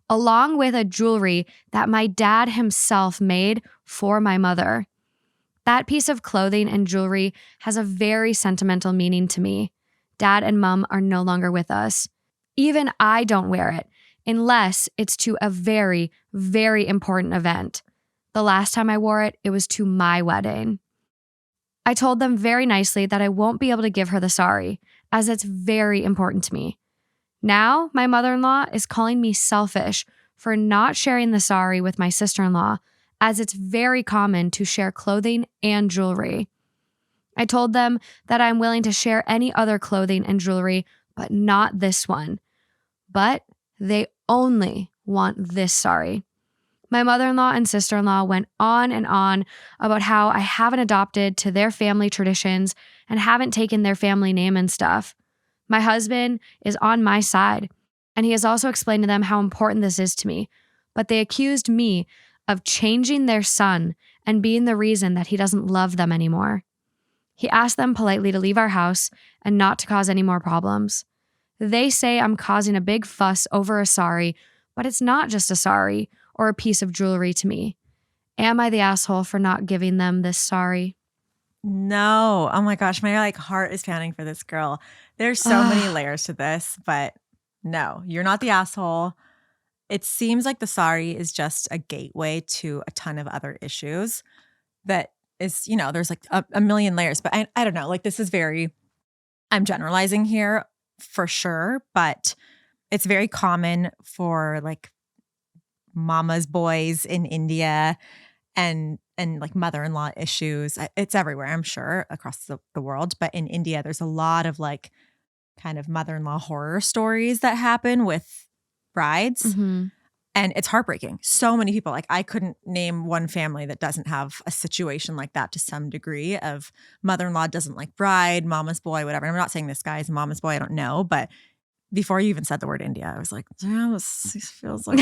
along with a jewelry that my dad himself made for my mother. That piece of clothing and jewelry has a very sentimental meaning to me. Dad and mom are no longer with us. Even I don't wear it unless it's to a very, very important event. The last time I wore it, it was to my wedding. I told them very nicely that I won't be able to give her the sari, as it's very important to me. Now, my mother-in-law is calling me selfish for not sharing the sari with my sister-in-law, as it's very common to share clothing and jewelry. I told them that I'm willing to share any other clothing and jewelry, but not this one. But they only want this sari. My mother-in-law and sister-in-law went on and on about how I haven't adopted to their family traditions and haven't taken their family name and stuff. My husband is on my side, and he has also explained to them how important this is to me, but they accused me of changing their son and being the reason that he doesn't love them anymore. He asked them politely to leave our house and not to cause any more problems. They say I'm causing a big fuss over a sari, but it's not just a sari or a piece of jewelry to me. Am I the asshole for not giving them this sari? No. Oh my gosh, my heart is pounding for this girl. There's so many layers to this, but no, you're not the asshole. It seems like the sari is just a gateway to a ton of other issues that is, there's like a million layers, but I don't know, this is I'm generalizing here for sure, but it's very common for mama's boys in India and mother-in-law issues. It's everywhere, I'm sure, across the world. But in India, there's a lot of kind of mother-in-law horror stories that happen with brides. Mm-hmm. And it's heartbreaking. So many people, I couldn't name one family that doesn't have a situation like that to some degree of mother-in-law doesn't like bride, mama's boy, whatever. And I'm not saying this guy is a mama's boy. I don't know. But before you even said the word India, I was like, damn, this feels like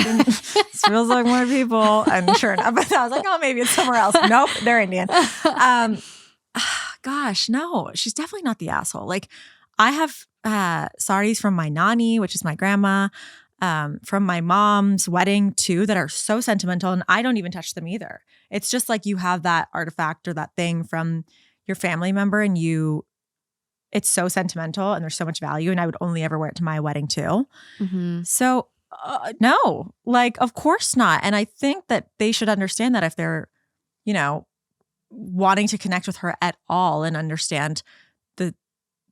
more people. And sure enough, but I was like, oh, maybe it's somewhere else. Nope, they're Indian. Gosh, no, she's definitely not the asshole. I have saris from my nani, which is my grandma, from my mom's wedding too, that are so sentimental, and I don't even touch them either. It's just you have that artifact or that thing from your family member, and it's so sentimental and there's so much value, and I would only ever wear it to my wedding too. Mm-hmm. So no, of course not. And I think that they should understand that if they're, wanting to connect with her at all and understand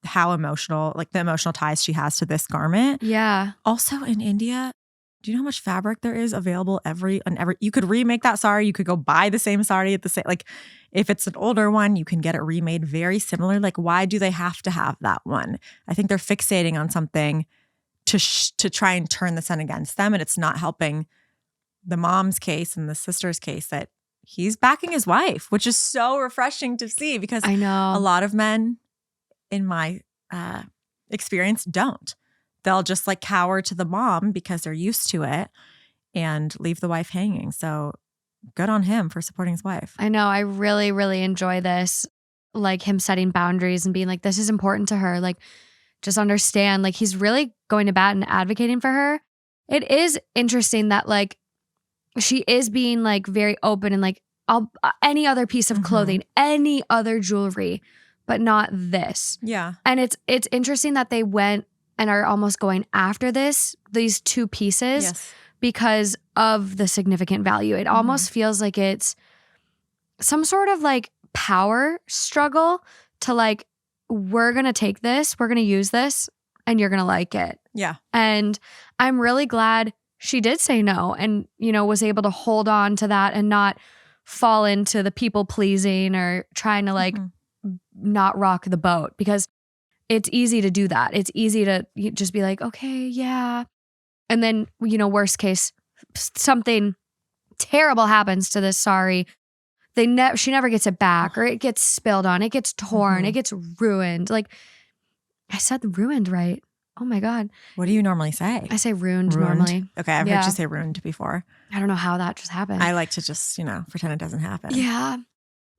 how emotional, the emotional ties she has to this garment. Yeah. Also in India, do you know how much fabric there is available you could remake that sari. You could go buy the same sari at the same, if it's an older one, you can get it remade very similar. Why do they have to have that one? I think they're fixating on something to try and turn the son against them. And it's not helping the mom's case and the sister's case that he's backing his wife, which is so refreshing to see, because I know a lot of men in my experience don't. They'll just cower to the mom because they're used to it and leave the wife hanging. So good on him for supporting his wife. I know. I really, really enjoy this. Him setting boundaries and being this is important to her. Just understand, he's really going to bat and advocating for her. It is interesting that she is being very open and any other piece of clothing, any other jewelry. but not this. Yeah. And it's interesting that they went and are almost going after these two pieces Yes. because of the significant value. It almost feels like it's some sort of like power struggle to like, we're going to take this, we're going to use this, and you're going to like it. Yeah. And I'm really glad she did say no and, you know, was able to hold on to that and not fall into the people pleasing or trying to like not rock the boat, because it's easy to do that. It's easy to just be like, okay, yeah. And then, you know, worst case, something terrible happens to this Sari. She never gets it back, or it gets spilled on, it gets torn, it gets ruined. Like, I said ruined right. Oh my God. What do you normally say? I say ruined normally. Okay, I've heard you say ruined before. I don't know how that just happened. I like to just, you know, pretend it doesn't happen. Yeah.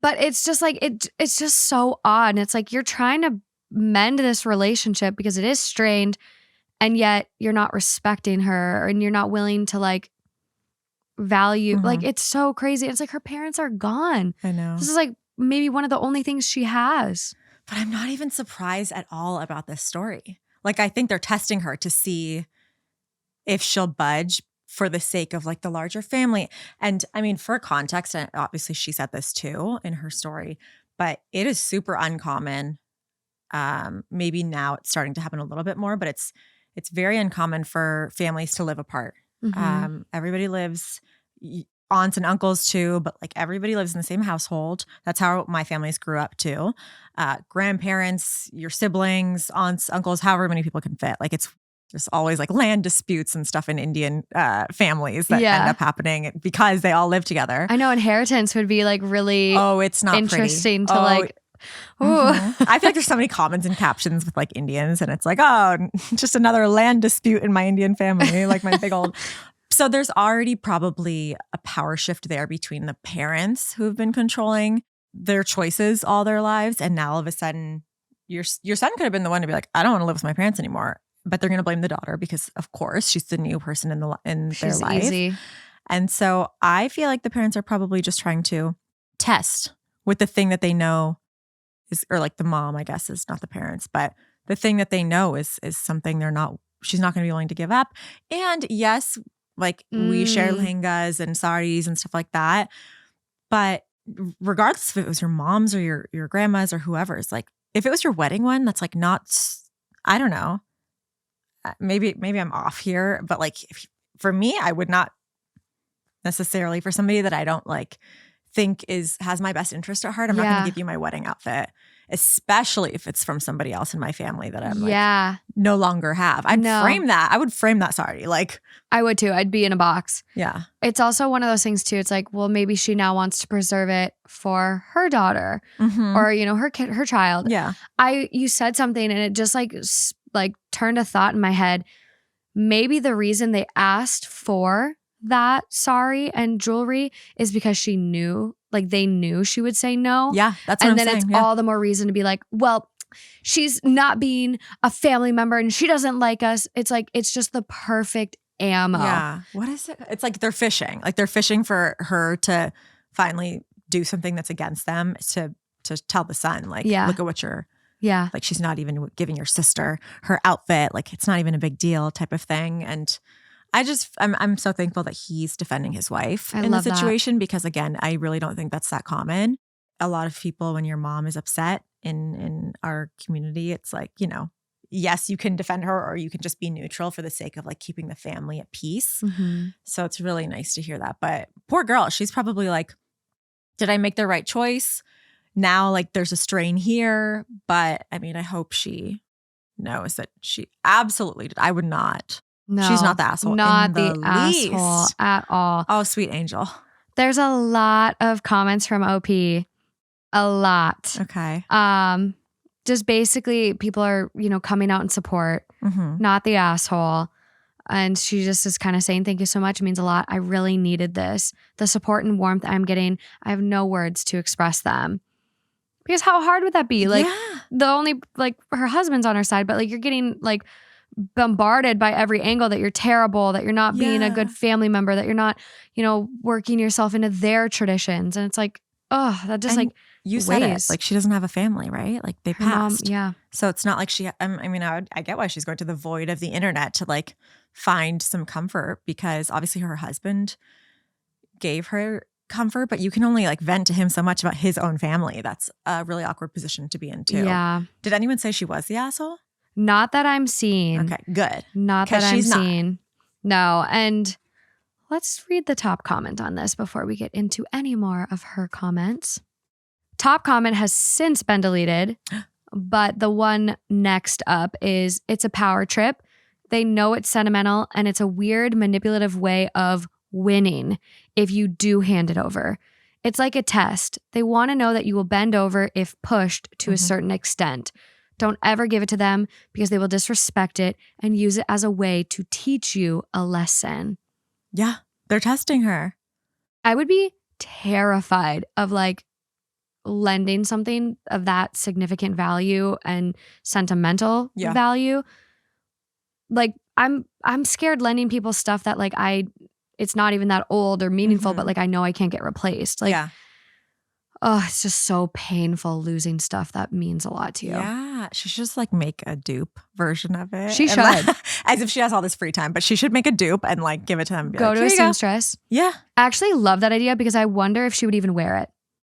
But it's just like, it's just so odd. And it's like, you're trying to mend this relationship because it is strained, and yet you're not respecting her and you're not willing to like value. Like, it's so crazy. It's like her parents are gone. I know. This is like maybe one of the only things she has. But I'm not even surprised at all about this story. Like, I think they're testing her to see if she'll budge for the sake of like the larger family. And I mean, for context, and obviously she said this too in her story, but it is super uncommon. Maybe now it's starting to happen a little bit more, but it's very uncommon for families to live apart. Everybody lives, aunts and uncles too, but like everybody lives in the same household. That's how my families grew up too. Grandparents, your siblings, aunts, uncles, however many people can fit. Like, there's always like land disputes and stuff in Indian families that end up happening because they all live together. I know inheritance would be like really it's not interesting pretty. to like. I feel like there's so many comments and captions with like Indians, and it's like, oh, just another land dispute in my Indian family, like my big old. So there's already probably a power shift there between the parents who've been controlling their choices all their lives, and now all of a sudden your son could have been the one to be like, I don't want to live with my parents anymore, but they're going to blame the daughter because of course she's the new person in their life. Easy. And so I feel like the parents are probably just trying to test with the thing that they know is, or like the mom, I guess, is not the parents, but the thing that they know is something she's not going to be willing to give up. And yes, like we share lehengas and saris and stuff like that. But regardless if it was your mom's or your grandma's or whoever's, like if it was your wedding one, that's like not, I don't know. Maybe I'm off here, but like for me, I would not necessarily, for somebody that I don't like think has my best interest at heart, I'm not going to give you my wedding outfit, especially if it's from somebody else in my family that I'm like no longer have. I would frame that. Sorry. Like I would too. I'd be in a box. Yeah. It's also one of those things too. It's like, well, maybe she now wants to preserve it for her daughter or, you know, her kid, her child. Yeah. You said something and it just like turned a thought in my head. Maybe the reason they asked for that sari and jewelry is because they knew she would say no. Yeah, that's what I'm saying. And then it's all the more reason to be like, well, she's not being a family member and she doesn't like us. It's like, it's just the perfect ammo. Yeah. What is it? It's like they're fishing. Like they're fishing for her to finally do something that's against them to tell the son, like, look at what you're. Yeah. Like she's not even giving your sister her outfit. Like it's not even a big deal type of thing. And I'm so thankful that he's defending his wife in the situation because again, I really don't think that's that common. A lot of people, when your mom is upset in our community, it's like, you know, yes, you can defend her or you can just be neutral for the sake of like keeping the family at peace. So it's really nice to hear that. But poor girl, she's probably like, did I make the right choice? Now, like there's a strain here, but I mean, I hope she knows that she absolutely did. I would not. No, she's not the asshole. Not the asshole at all. Oh, sweet angel. There's a lot of comments from OP. A lot. Okay. Just basically people are, you know, coming out in support. Not the asshole. And she just is kind of saying, thank you so much. It means a lot. I really needed this. The support and warmth I'm getting, I have no words to express them. Because how hard would that be? Like the only, like her husband's on her side, but like you're getting like bombarded by every angle that you're terrible, that you're not being a good family member, that you're not, you know, working yourself into their traditions. And it's like, that just And like you said it. weighs. Like she doesn't have a family, right? Like they Her mom, passed. yeah. So it's not like she, I get why she's going to the void of the internet to like find some comfort, because obviously her husband gave her comfort, but you can only like vent to him so much about his own family. That's a really awkward position to be in too. Yeah. Did anyone say she was the asshole? Not that I'm seeing. Okay, good. Not that I'm she's not. seeing. No. And let's read the top comment on this before we get into any more of her comments. Top comment has since been deleted, but the one next up is, it's a power trip. They know it's sentimental and it's a weird manipulative way of winning if you do hand it over. It's like a test. They want to know that you will bend over if pushed to a certain extent. Don't ever give it to them because they will disrespect it and use it as a way to teach you a lesson. Yeah, they're testing her. I would be terrified of like lending something of that significant value and sentimental value. Like I'm scared lending people stuff that like it's not even that old or meaningful, but like I know I can't get replaced. Like, oh, it's just so painful losing stuff that means a lot to you. Yeah, she should just like make a dupe version of it. She should. Like, as if she has all this free time, but she should make a dupe and like give it to them. And be go like, to a seamstress. Yeah. I actually love that idea because I wonder if she would even wear it.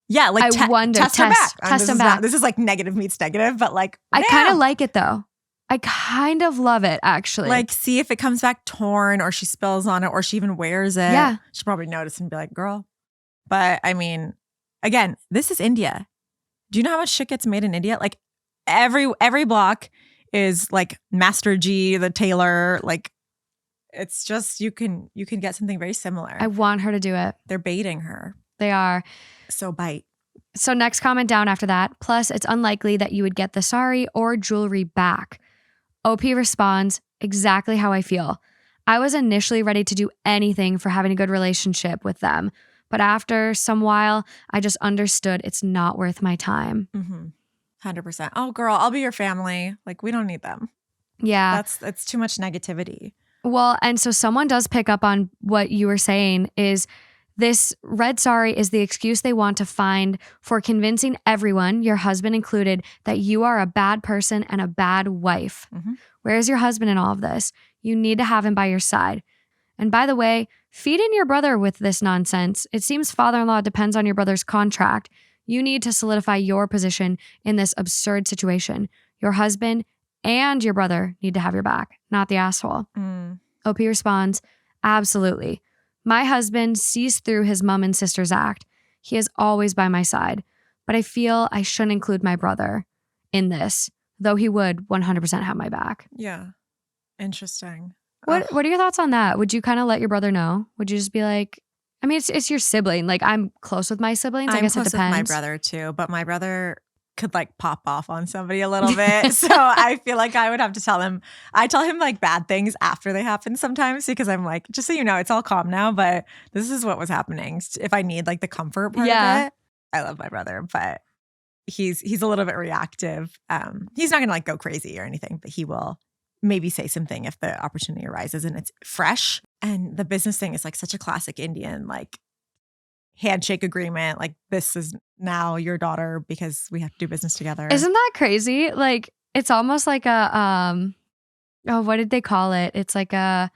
Yeah, like I wonder. Test her back. Test them back. This is like negative meets negative, but like I kind of like it though. I kind of love it actually. Like see if it comes back torn or she spills on it or she even wears it. Yeah. She'll probably notice and be like, girl. But I mean, again, this is India. Do you know how much shit gets made in India? Like every block is like Master G, the tailor. Like it's just you can get something very similar. I want her to do it. They're baiting her. They are. So bite. So next comment down after that. Plus, it's unlikely that you would get the sari or jewelry back. OP responds, exactly how I feel. I was initially ready to do anything for having a good relationship with them. But after some while, I just understood it's not worth my time. 100%. Oh, girl, I'll be your family. Like, we don't need them. Yeah. It's too much negativity. Well, and so someone does pick up on what you were saying is this red sari is the excuse they want to find for convincing everyone, your husband included, that you are a bad person and a bad wife. Where is your husband in all of this? You need to have him by your side. And by the way, feed in your brother with this nonsense. It seems father-in-law depends on your brother's contract. You need to solidify your position in this absurd situation. Your husband and your brother need to have your back, not the asshole. OP responds, absolutely. My husband sees through his mom and sister's act. He is always by my side. But I feel I shouldn't include my brother in this, though he would 100% have my back. Yeah. Interesting. What are your thoughts on that? Would you kind of let your brother know? Would you just be like, I mean, it's your sibling. Like I'm close with my siblings. I guess it depends. I'm close with my brother too, but my brother could like pop off on somebody a little bit. So I feel like I would have to tell him. I tell him like bad things after they happen sometimes because I'm like, just so you know, it's all calm now, but this is what was happening. If I need like the comfort part of it. I love my brother, but he's a little bit reactive. He's not gonna like go crazy or anything, but he will maybe say something if the opportunity arises and it's fresh. And the business thing is like such a classic Indian like handshake agreement. Like this is now your daughter because we have to do business together. Isn't that crazy? Like it's almost like a what did they call it? It's like not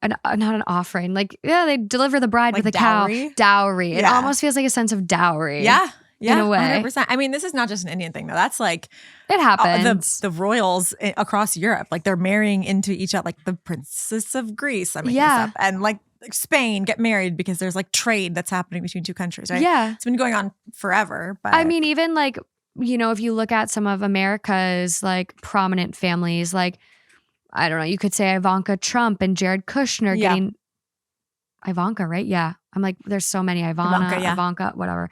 an offering. Like they deliver the bride like with a dowry? cow. Dowry. It almost feels like a sense of dowry. Yeah. In a way. 100%. I mean, this is not just an Indian thing though. That's like it happens. The royals across Europe, like they're marrying into each other, like the Princess of Greece. I'm making this up. And like Spain get married because there's like trade that's happening between two countries, right? Yeah. It's been going on forever. But I mean, even like, you know, if you look at some of America's like prominent families, like, I don't know, you could say Ivanka Trump and Jared Kushner getting Ivanka, right? Yeah. I'm like, there's so many Ivanka, whatever.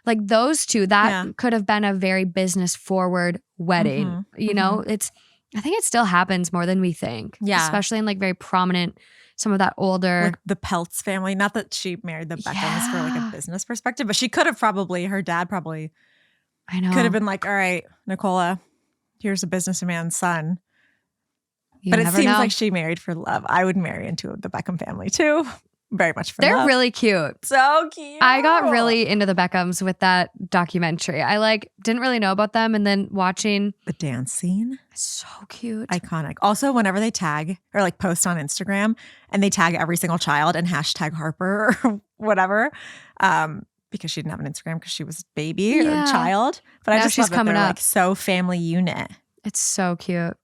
Like those two, that could have been a very business forward wedding. You know, I think it still happens more than we think. Yeah. Especially in like very prominent, some of that older. Like the Peltz family. Not that she married the Beckhams for like a business perspective, but she could have her dad probably could have been like, all right, Nicola, here's a businessman's son. But it seems like she married for love. I would marry into the Beckham family too. very much for They're love. really cute. So cute. I got really into the Beckhams with that documentary. I didn't really know about them, and then watching the dance scene. So cute. Iconic. Also, whenever they tag or like post on Instagram and they tag every single child and hashtag Harper or whatever, because she didn't have an Instagram because she was a baby or a child. But now I just she's love that coming they're up. like so family unit. It's so cute.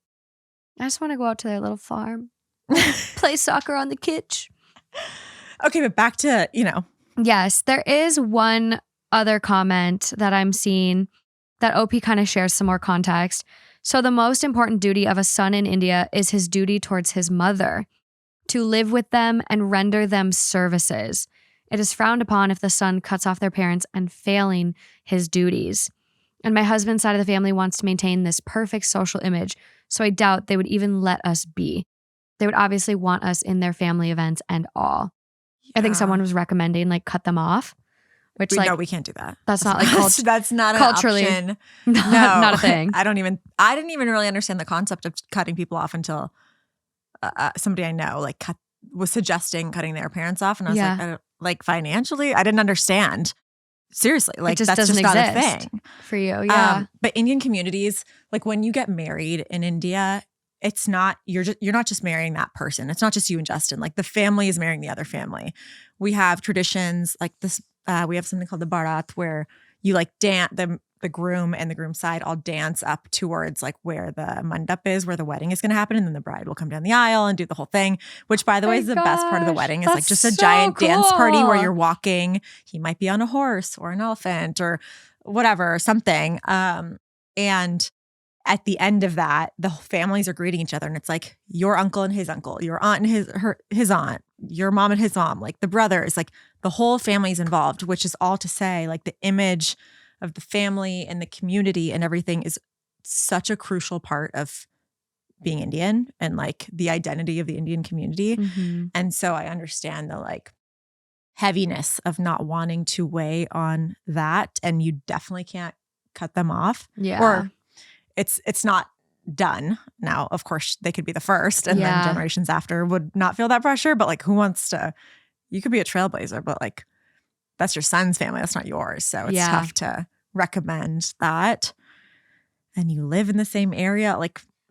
I just want to go out to their little farm, play soccer on the kitchen. Okay, but back to, Yes, there is one other comment that I'm seeing that OP kind of shares some more context. So the most important duty of a son in India is his duty towards his mother, to live with them and render them services. It is frowned upon if the son cuts off their parents and failing his duties. And my husband's side of the family wants to maintain this perfect social image, so I doubt they would even let us be. They would obviously want us in their family events and all. I think someone was recommending cut them off, which no, we can't do that. That's not that's not culturally an option. not a thing. I didn't even really understand the concept of cutting people off until somebody I know was suggesting cutting their parents off, and I was like, I don't, financially, I didn't understand. Seriously, it just that's doesn't just not exist a thing for you. Yeah, but Indian communities, when you get married in India, it's not you're not just marrying that person. It's not just you and Justin. The family is marrying the other family. We have traditions like this. We have something called the Bharat, where you dance the groom and the groom's side all dance up towards where the mandap is, where the wedding is going to happen, and then the bride will come down the aisle and do the whole thing. Which, by the way, is the best part of the wedding. Is just a giant dance party where you're walking. He might be on a horse or an elephant or whatever, something. And at the end of that, the families are greeting each other, and it's your uncle and his uncle, your aunt and his aunt, your mom and his mom, the brothers, the whole family's involved, which is all to say the image of the family and the community and everything is such a crucial part of being Indian and the identity of the Indian community. Mm-hmm. And so I understand the heaviness of not wanting to weigh on that, and you definitely can't cut them off. Yeah. Or it's not done. Now, of course, they could be the first, and then generations after would not feel that pressure. But who wants to? You could be a trailblazer, but that's your son's family. That's not yours. So it's tough to recommend that. And you live in the same area.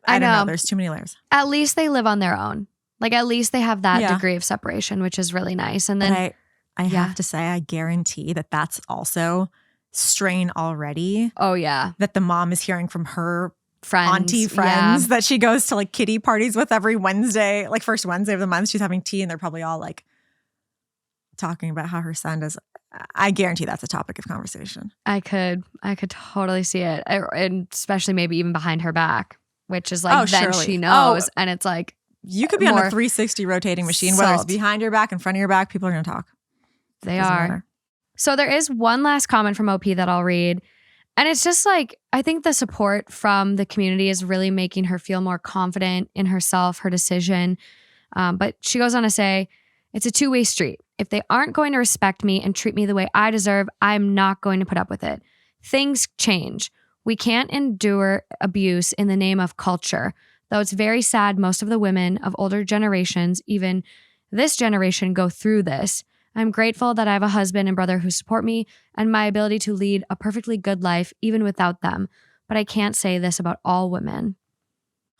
I don't know. There's too many layers. At least they live on their own. At least they have that degree of separation, which is really nice. And then I have to say, I guarantee that that's also strain already. Oh yeah, that the mom is hearing from her auntie friends that she goes to kiddie parties with every Wednesday, first Wednesday of the month. She's having tea, and they're probably all talking about how her son does. I guarantee that's a topic of conversation. I could totally see it, and especially maybe even behind her back, which is then surely. she knows, and it's you could be on a 360 rotating machine, whether it's behind your back, in front of your back. People are going to talk. They are. Matter. So there is one last comment from OP that I'll read. And it's just I think the support from the community is really making her feel more confident in herself, her decision. But she goes on to say, it's a two-way street. If they aren't going to respect me and treat me the way I deserve, I'm not going to put up with it. Things change. We can't endure abuse in the name of culture. Though it's very sad most of the women of older generations, even this generation, go through this. I'm grateful that I have a husband and brother who support me and my ability to lead a perfectly good life even without them. But I can't say this about all women.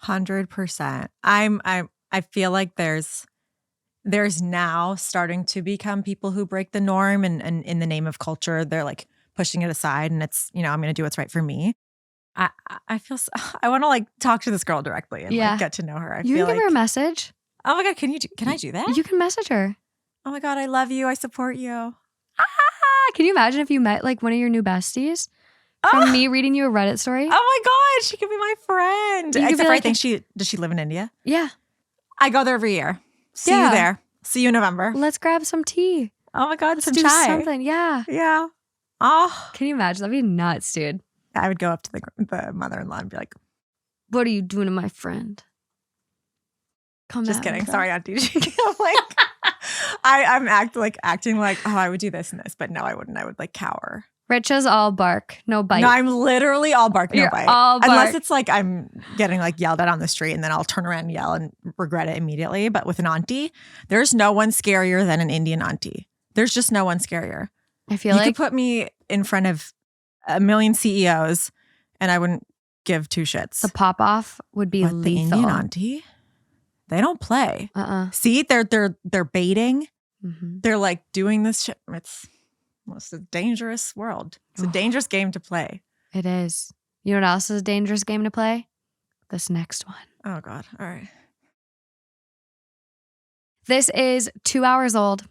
100%. I feel like there's now starting to become people who break the norm, and in the name of culture, they're pushing it aside, and it's, I'm going to do what's right for me. I feel I want to talk to this girl directly and get to know her. You can give her a message. Oh my God, can I do that? You can message her. Oh my God, I love you. I support you. Can you imagine if you met one of your new besties from me reading you a Reddit story? Oh my God, she could be my friend. Except for I think does she live in India? Yeah. I go there every year. See you there. See you in November. Let's grab some tea. Oh my God, Let's some do chai. something. Yeah. Yeah. Oh. Can you imagine? That'd be nuts, dude. I would go up to the mother-in-law and be like, what are you doing to my friend? Come just kidding. Sorry, Auntie G. I'm acting like, oh, I would do this and this, but no, I wouldn't. I would cower. Richa's all bark, no bite. No, I'm literally all bark, no You're bite. all bark. Unless it's like I'm getting like yelled at on the street and then I'll turn around and yell and regret it immediately. But with an auntie, there's no one scarier than an Indian auntie. There's just no one scarier. I feel like you could put me in front of a million CEOs and I wouldn't give two shits. the pop off would be But lethal. the Indian auntie, they don't play. See, they're baiting. Mm-hmm. They're like doing this shit. It's a dangerous world. It's a dangerous game to play. It is. You know what else is a dangerous game to play? This next one. Oh, God. All right. This is 2 hours old.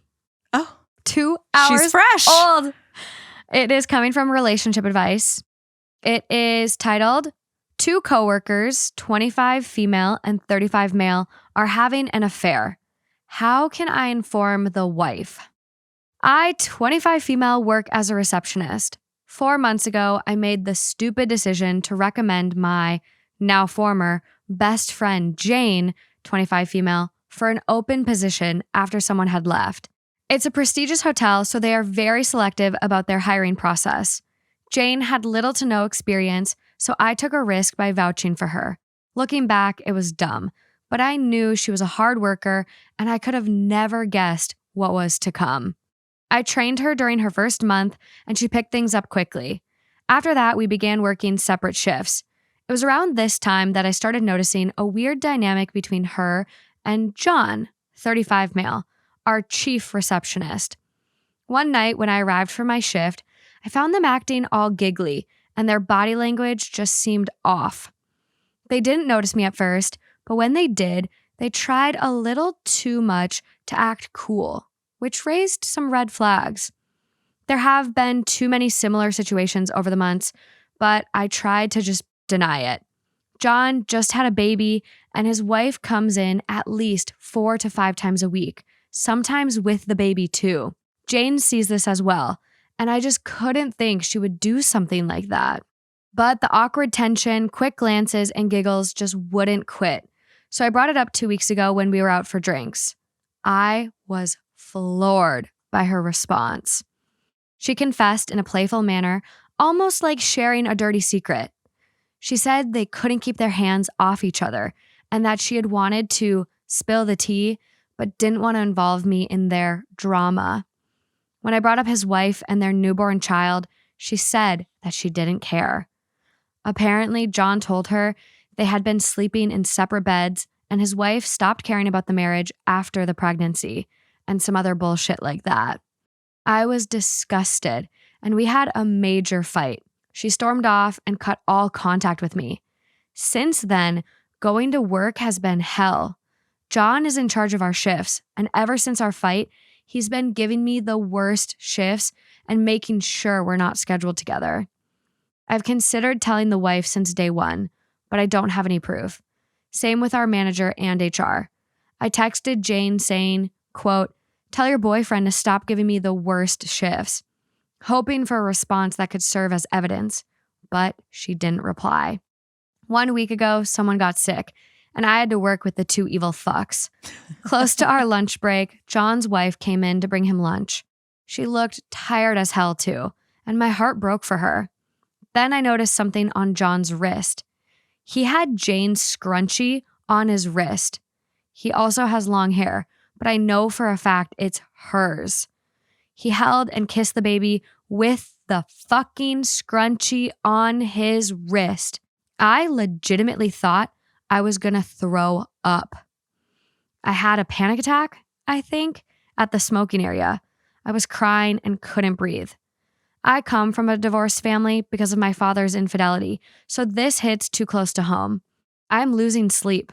Oh. 2 hours She's fresh. old. It is coming from Relationship Advice. It is titled, 2 coworkers, 25 female and 35 male, are having an affair. How can I inform the wife? I, 25 female, work as a receptionist. 4 months ago, I made the stupid decision to recommend my, now former, best friend, Jane, 25 female, for an open position after someone had left. It's a prestigious hotel, so they are very selective about their hiring process. Jane had little to no experience, so I took a risk by vouching for her. Looking back, it was dumb, but I knew she was a hard worker, and I could have never guessed what was to come. I trained her during her first month, and she picked things up quickly. After that, we began working separate shifts. It was around this time that I started noticing a weird dynamic between her and John, 35 male, our chief receptionist. One night when I arrived for my shift, I found them acting all giggly, and their body language just seemed off. They didn't notice me at first, but when they did, they tried a little too much to act cool, which raised some red flags. There have been too many similar situations over the months, but I tried to just deny it. John just had a baby, and his wife comes in at least 4 to 5 times a week, sometimes with the baby too. Jane sees this as well, and I just couldn't think she would do something like that. But the awkward tension, quick glances, and giggles just wouldn't quit. So I brought it up 2 weeks ago when we were out for drinks. I was floored by her response. She confessed in a playful manner, almost like sharing a dirty secret. She said they couldn't keep their hands off each other and that she had wanted to spill the tea, but didn't want to involve me in their drama. When I brought up his wife and their newborn child, she said that she didn't care. Apparently, John told her they had been sleeping in separate beds and his wife stopped caring about the marriage after the pregnancy and some other bullshit like that. I was disgusted and we had a major fight. She stormed off and cut all contact with me. Since then, going to work has been hell. John is in charge of our shifts, and ever since our fight, he's been giving me the worst shifts and making sure we're not scheduled together. I've considered telling the wife since day one, but I don't have any proof. Same with our manager and HR. I texted Jane saying, quote, "Tell your boyfriend to stop giving me the worst shifts," hoping for a response that could serve as evidence, but she didn't reply. 1 week ago, someone got sick, and I had to work with the 2 evil fucks. Close to our lunch break, John's wife came in to bring him lunch. She looked tired as hell too, and my heart broke for her. Then I noticed something on John's wrist. He had Jane's scrunchie on his wrist. He also has long hair, but I know for a fact it's hers. He held and kissed the baby with the fucking scrunchie on his wrist. I legitimately thought I was gonna throw up. I had a panic attack, I think, at the smoking area. I was crying and couldn't breathe. I come from a divorced family because of my father's infidelity, so this hits too close to home. I'm losing sleep.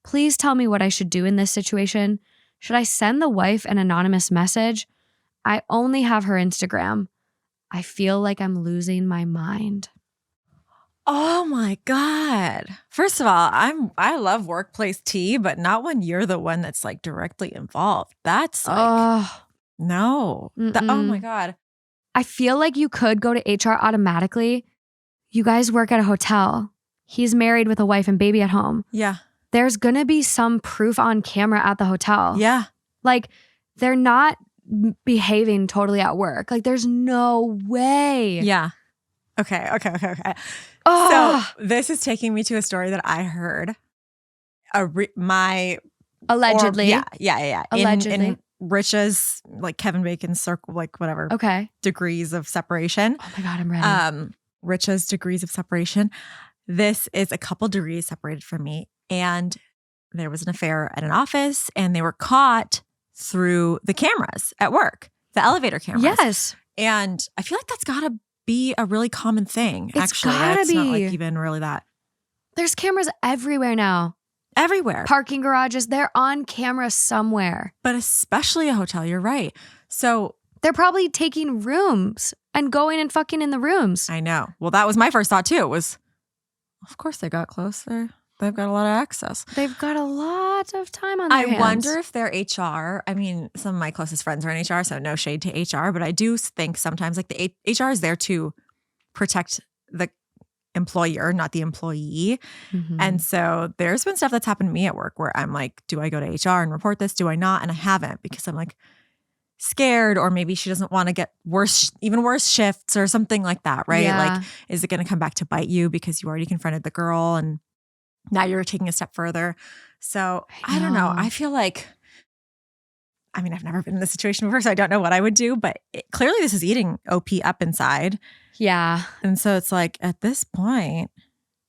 Please tell me what I should do in this situation. Should I send the wife an anonymous message? I only have her Instagram. I feel like I'm losing my mind. Oh my God. First of all, I love workplace tea, but not when you're the one that's like directly involved. That's like, no. Oh my God. I feel like you could go to HR automatically. You guys work at a hotel. He's married with a wife and baby at home. Yeah. There's going to be some proof on camera at the hotel. Yeah. Like, they're not behaving totally at work. Like, there's no way. Yeah. Okay. Oh. So this is taking me to a story that I heard. Allegedly. Yeah. Allegedly. In Richa's, like Kevin Bacon's circle, like whatever. Okay. Degrees of separation. Oh my God, I'm ready. Richa's degrees of separation. This is a couple degrees separated from me. And there was an affair at an office and they were caught through the cameras at work, the elevator cameras. Yes. And I feel like that's got to be a really common thing, actually. It's not like even really that. There's cameras everywhere now. Everywhere. Parking garages, they're on camera somewhere. But especially a hotel, you're right. So they're probably taking rooms and going and fucking in the rooms. I know. Well, that was my first thought too. It was, of course they got closer. They've got a lot of access. They've got a lot of time on their hands. I wonder if their HR, I mean, some of my closest friends are in HR, so no shade to HR, but I do think sometimes like the HR is there to protect the employer, not the employee. Mm-hmm. And so there's been stuff that's happened to me at work where I'm like, do I go to HR and report this? Do I not? And I haven't because I'm like scared, or maybe she doesn't want to get even worse shifts or something like that, right? Yeah. Like, is it going to come back to bite you because you already confronted the girl and now you're taking a step further? So I don't know. I feel like, I mean, I've never been in this situation before, so I don't know what I would do, but clearly this is eating OP up inside. Yeah. And so it's like, at this point,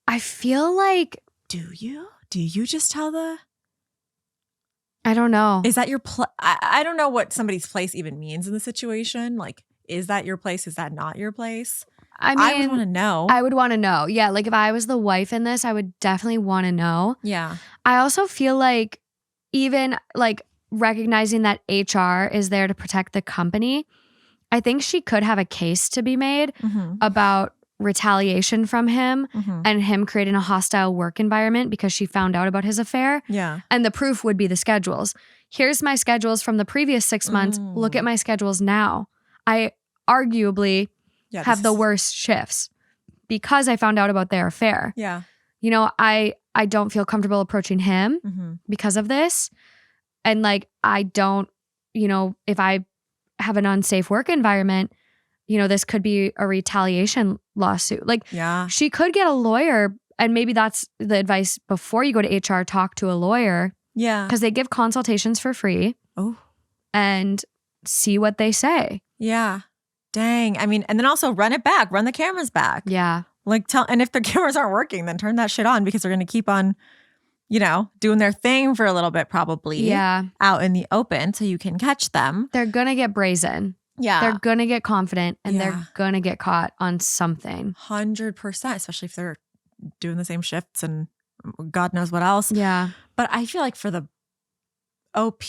I feel like, do you just tell I don't know. Is that your I don't know what somebody's place even means in the situation. Like, is that your place? Is that not your place? I mean, I would want to know. I would want to know. Yeah. Like if I was the wife in this, I would definitely want to know. Yeah. I also feel like even like recognizing that HR is there to protect the company, I think she could have a case to be made about retaliation from him and him creating a hostile work environment because she found out about his affair. Yeah. And the proof would be the schedules. Here's my schedules from the previous 6 months. Look at my schedules now. I arguably have the worst shifts because I found out about their affair. Yeah. You know, I don't feel comfortable approaching him because of this. And like, I don't, you know, if I have an unsafe work environment, you know, this could be a retaliation lawsuit. Like, she could get a lawyer, and maybe that's the advice before you go to HR, talk to a lawyer. Yeah. Because they give consultations for free. Oh. And see what they say. Yeah. Dang. I mean, and then also run it back, run the cameras back. Yeah. Like and if the cameras aren't working, then turn that shit on because they're going to keep on, you know, doing their thing for a little bit probably. Yeah. Out in the open so you can catch them. They're going to get brazen. Yeah. They're going to get confident and they're going to get caught on something. 100%, especially if they're doing the same shifts and God knows what else. Yeah. But I feel like for the OP,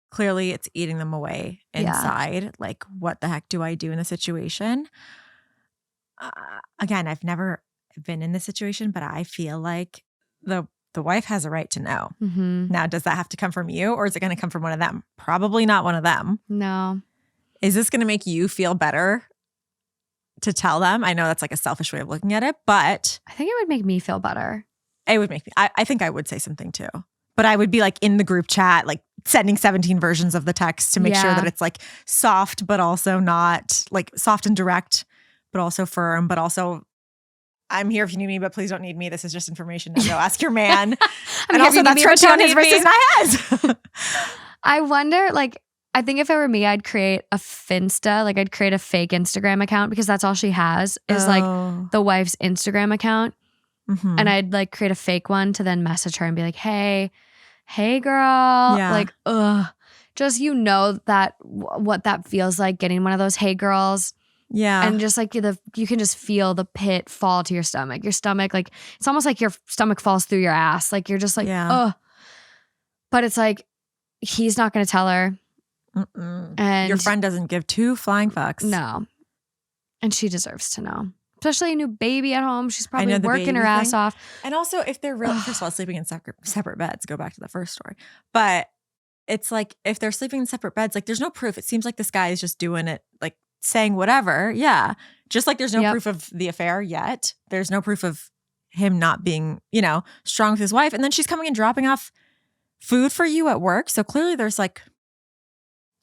clearly it's eating them away inside. Yeah. Like, what the heck do I do in the situation? Again, I've never been in this situation, but I feel like the wife has a right to know. Now, does that have to come from you or is it going to come from one of them? Probably not one of them. No. Is this going to make you feel better to tell them? I know that's like a selfish way of looking at it, but I think it would make me feel better. It would make me, I think I would say something too. But I would be like in the group chat, like sending 17 versions of the text to make sure that it's like soft, but also not like soft and direct, but also firm, but also I'm here if you need me, but please don't need me. This is just information. Now go ask your man. And also that's her tone his versus my head. I wonder, like, I think if it were me, I'd create a Finsta, like I'd create a fake Instagram account because that's all she has is like the wife's Instagram account. And I'd like create a fake one to then message her and be like, hey girl. Yeah. Like, just, you know, that what that feels like getting one of those hey girls. Yeah. And just like you can just feel the pit fall to your stomach. Your stomach, like, it's almost like your stomach falls through your ass. Like you're just like, But it's like, he's not going to tell her. And your friend doesn't give two flying fucks. No. And she deserves to know. Especially a new baby at home. She's probably working her ass off. And also if they're really, first of all, sleeping in separate beds, go back to the first story. But it's like, if they're sleeping in separate beds, like there's no proof. It seems like this guy is just doing it, like saying whatever. Yeah. Just like there's no proof of the affair yet. There's no proof of him not being, you know, strong with his wife. And then she's coming and dropping off food for you at work. So clearly there's like,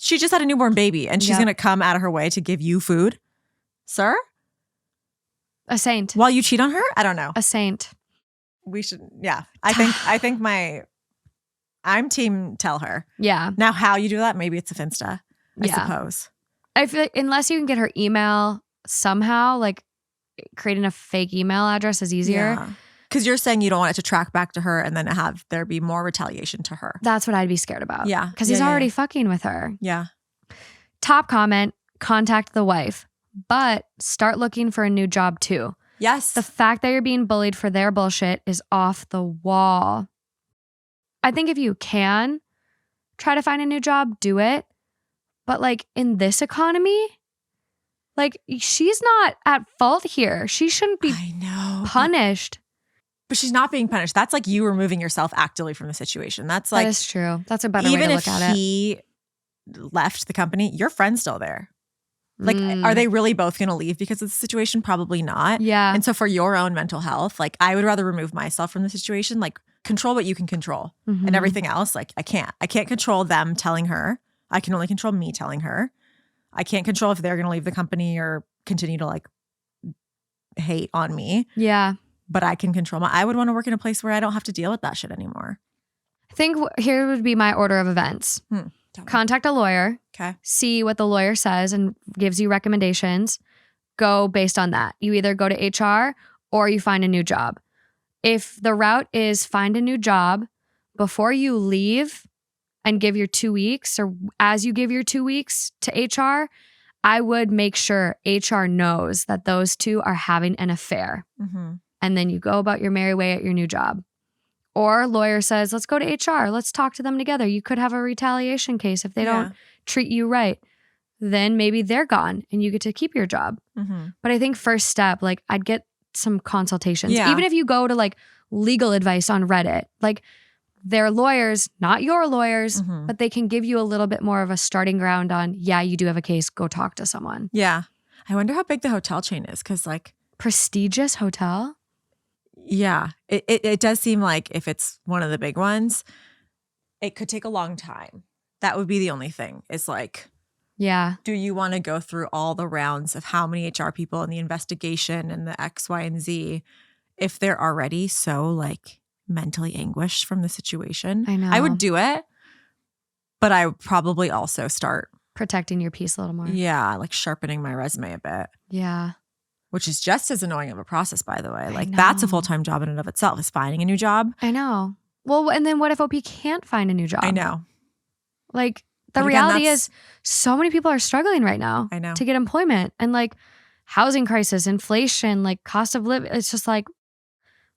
She just had a newborn baby and she's going to come out of her way to give you food? Sir? A saint. While you cheat on her? I don't know. A saint. We should, yeah. I think I'm team tell her. Yeah. Now how you do that, maybe it's a Finsta, I suppose. I feel like unless you can get her email somehow, like creating a fake email address is easier. Yeah. Because you're saying you don't want it to track back to her and then have there be more retaliation to her. That's what I'd be scared about. Yeah. Because he's already fucking with her. Yeah. Top comment, contact the wife, but start looking for a new job too. Yes. The fact that you're being bullied for their bullshit is off the wall. I think if you can try to find a new job, do it. But like in this economy, like she's not at fault here. She shouldn't be punished. But she's not being punished. That's like you removing yourself actively from the situation. That's like, that is true. That's a better way to look at it. Even if he left the company, your friend's still there. Like, are they really both going to leave because of the situation? Probably not. Yeah. And so for your own mental health, like I would rather remove myself from the situation. Like control what you can control and everything else. Like I can't control them telling her. I can only control me telling her. I can't control if they're going to leave the company or continue to like hate on me. Yeah. But I can control I would want to work in a place where I don't have to deal with that shit anymore. I think here would be my order of events. Contact a lawyer. Okay. See what the lawyer says and gives you recommendations. Go based on that. You either go to HR or you find a new job. If the route is find a new job, before you leave and give your 2 weeks or as you give your 2 weeks to HR, I would make sure HR knows that those two are having an affair. And then you go about your merry way at your new job. Or lawyer says, let's go to HR. Let's talk to them together. You could have a retaliation case if they don't treat you right. Then maybe they're gone and you get to keep your job. But I think first step, like I'd get some consultations. Even if you go to like legal advice on Reddit, like they're lawyers, not your lawyers, but they can give you a little bit more of a starting ground on, you do have a case, go talk to someone. Yeah. I wonder how big the hotel chain is because like. Prestigious hotel? Yeah, it does seem like if it's one of the big ones, it could take a long time. That would be the only thing. It's like, do you want to go through all the rounds of how many HR people and the investigation and the X, Y, and Z if they're already so like mentally anguished from the situation? I know. I would do it, but I would probably also start protecting your peace a little more. Yeah, like sharpening my resume a bit. Yeah. Which is just as annoying of a process, by the way. Like that's a full-time job in and of itself, is finding a new job. I know. Well, and then what if OP can't find a new job? I know. Like the reality is so many people are struggling right now to get employment and like housing crisis, inflation, like cost of living. It's just like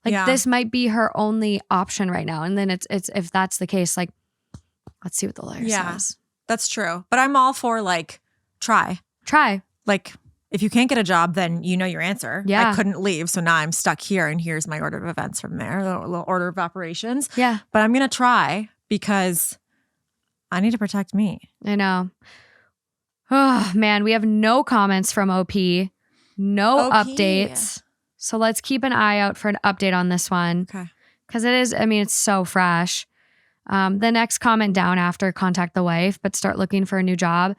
this might be her only option right now. And then it's if that's the case, like let's see what the lawyer says. That's true. But I'm all for like try. Like if you can't get a job, then you know your answer. Yeah. I couldn't leave, so now I'm stuck here, and here's my order of events from there, a little order of operations. Yeah. But I'm going to try because I need to protect me. I know. Oh, man, we have no comments from OP, no updates. So let's keep an eye out for an update on this one. Okay. Because it is, I mean, it's so fresh. The next comment down after contact the wife, but start looking for a new job.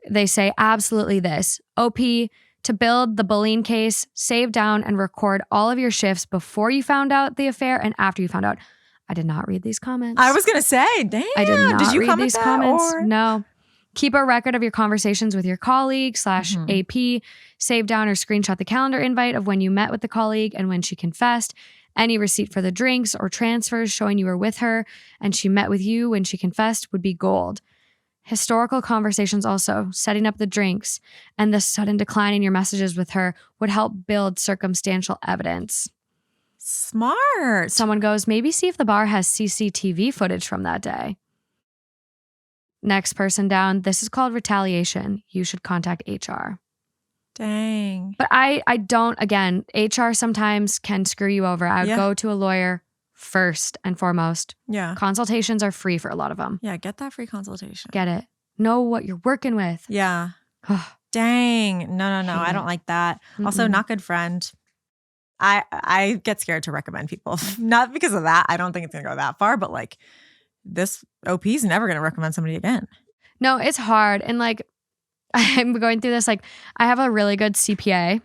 They say absolutely this. OP, to build the bullying case, save down and record all of your shifts before you found out the affair and after you found out. I did not read these comments. I was going to say, damn. I did not did you read these comments. Or? No. Keep a record of your conversations with your colleague /AP. Save down or screenshot the calendar invite of when you met with the colleague and when she confessed. Any receipt for the drinks or transfers showing you were with her and she met with you when she confessed would be gold. Historical conversations also, setting up the drinks, and the sudden decline in your messages with her would help build circumstantial evidence. Smart. Someone goes, maybe see if the bar has CCTV footage from that day. Next person down, this is called retaliation. You should contact HR. Dang. But I don't, again, HR sometimes can screw you over. I would go to a lawyer first and foremost. Yeah. Consultations are free for a lot of them. Yeah, get that free consultation. Get it. Know what you're working with. Yeah. Dang. No. I don't like that. Also, not good friend. I get scared to recommend people. Not because of that. I don't think it's going to go that far, but like this OP's never going to recommend somebody again. No, it's hard. And like, I'm going through this, like, I have a really good CPA,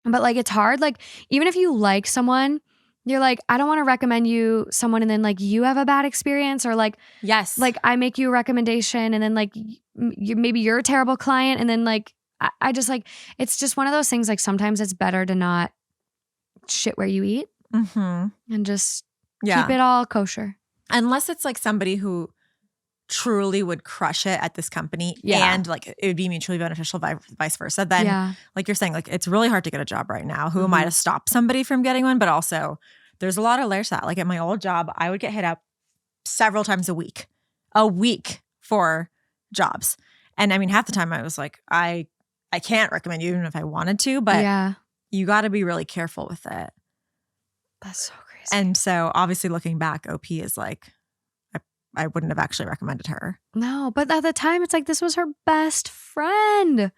but like, it's hard. Like, even if you like someone, you're like, I don't want to recommend you someone and then like you have a bad experience, or like, Yes. like I make you a recommendation and then like maybe you're a terrible client. And then like, I just like, it's just one of those things. Like sometimes it's better to not shit where you eat and just keep it all kosher. Unless it's like somebody who truly would crush it at this company and like it would be mutually beneficial, vice versa. Then like you're saying, like it's really hard to get a job right now. Who am I to stop somebody from getting one? But also there's a lot of layers to that. Like at my old job, I would get hit up several times a week for jobs. And I mean, half the time I was like, I can't recommend you even if I wanted to, but you got to be really careful with it. That's so crazy. And so obviously looking back, OP is like, I wouldn't have actually recommended her. No, but at the time, it's like this was her best friend.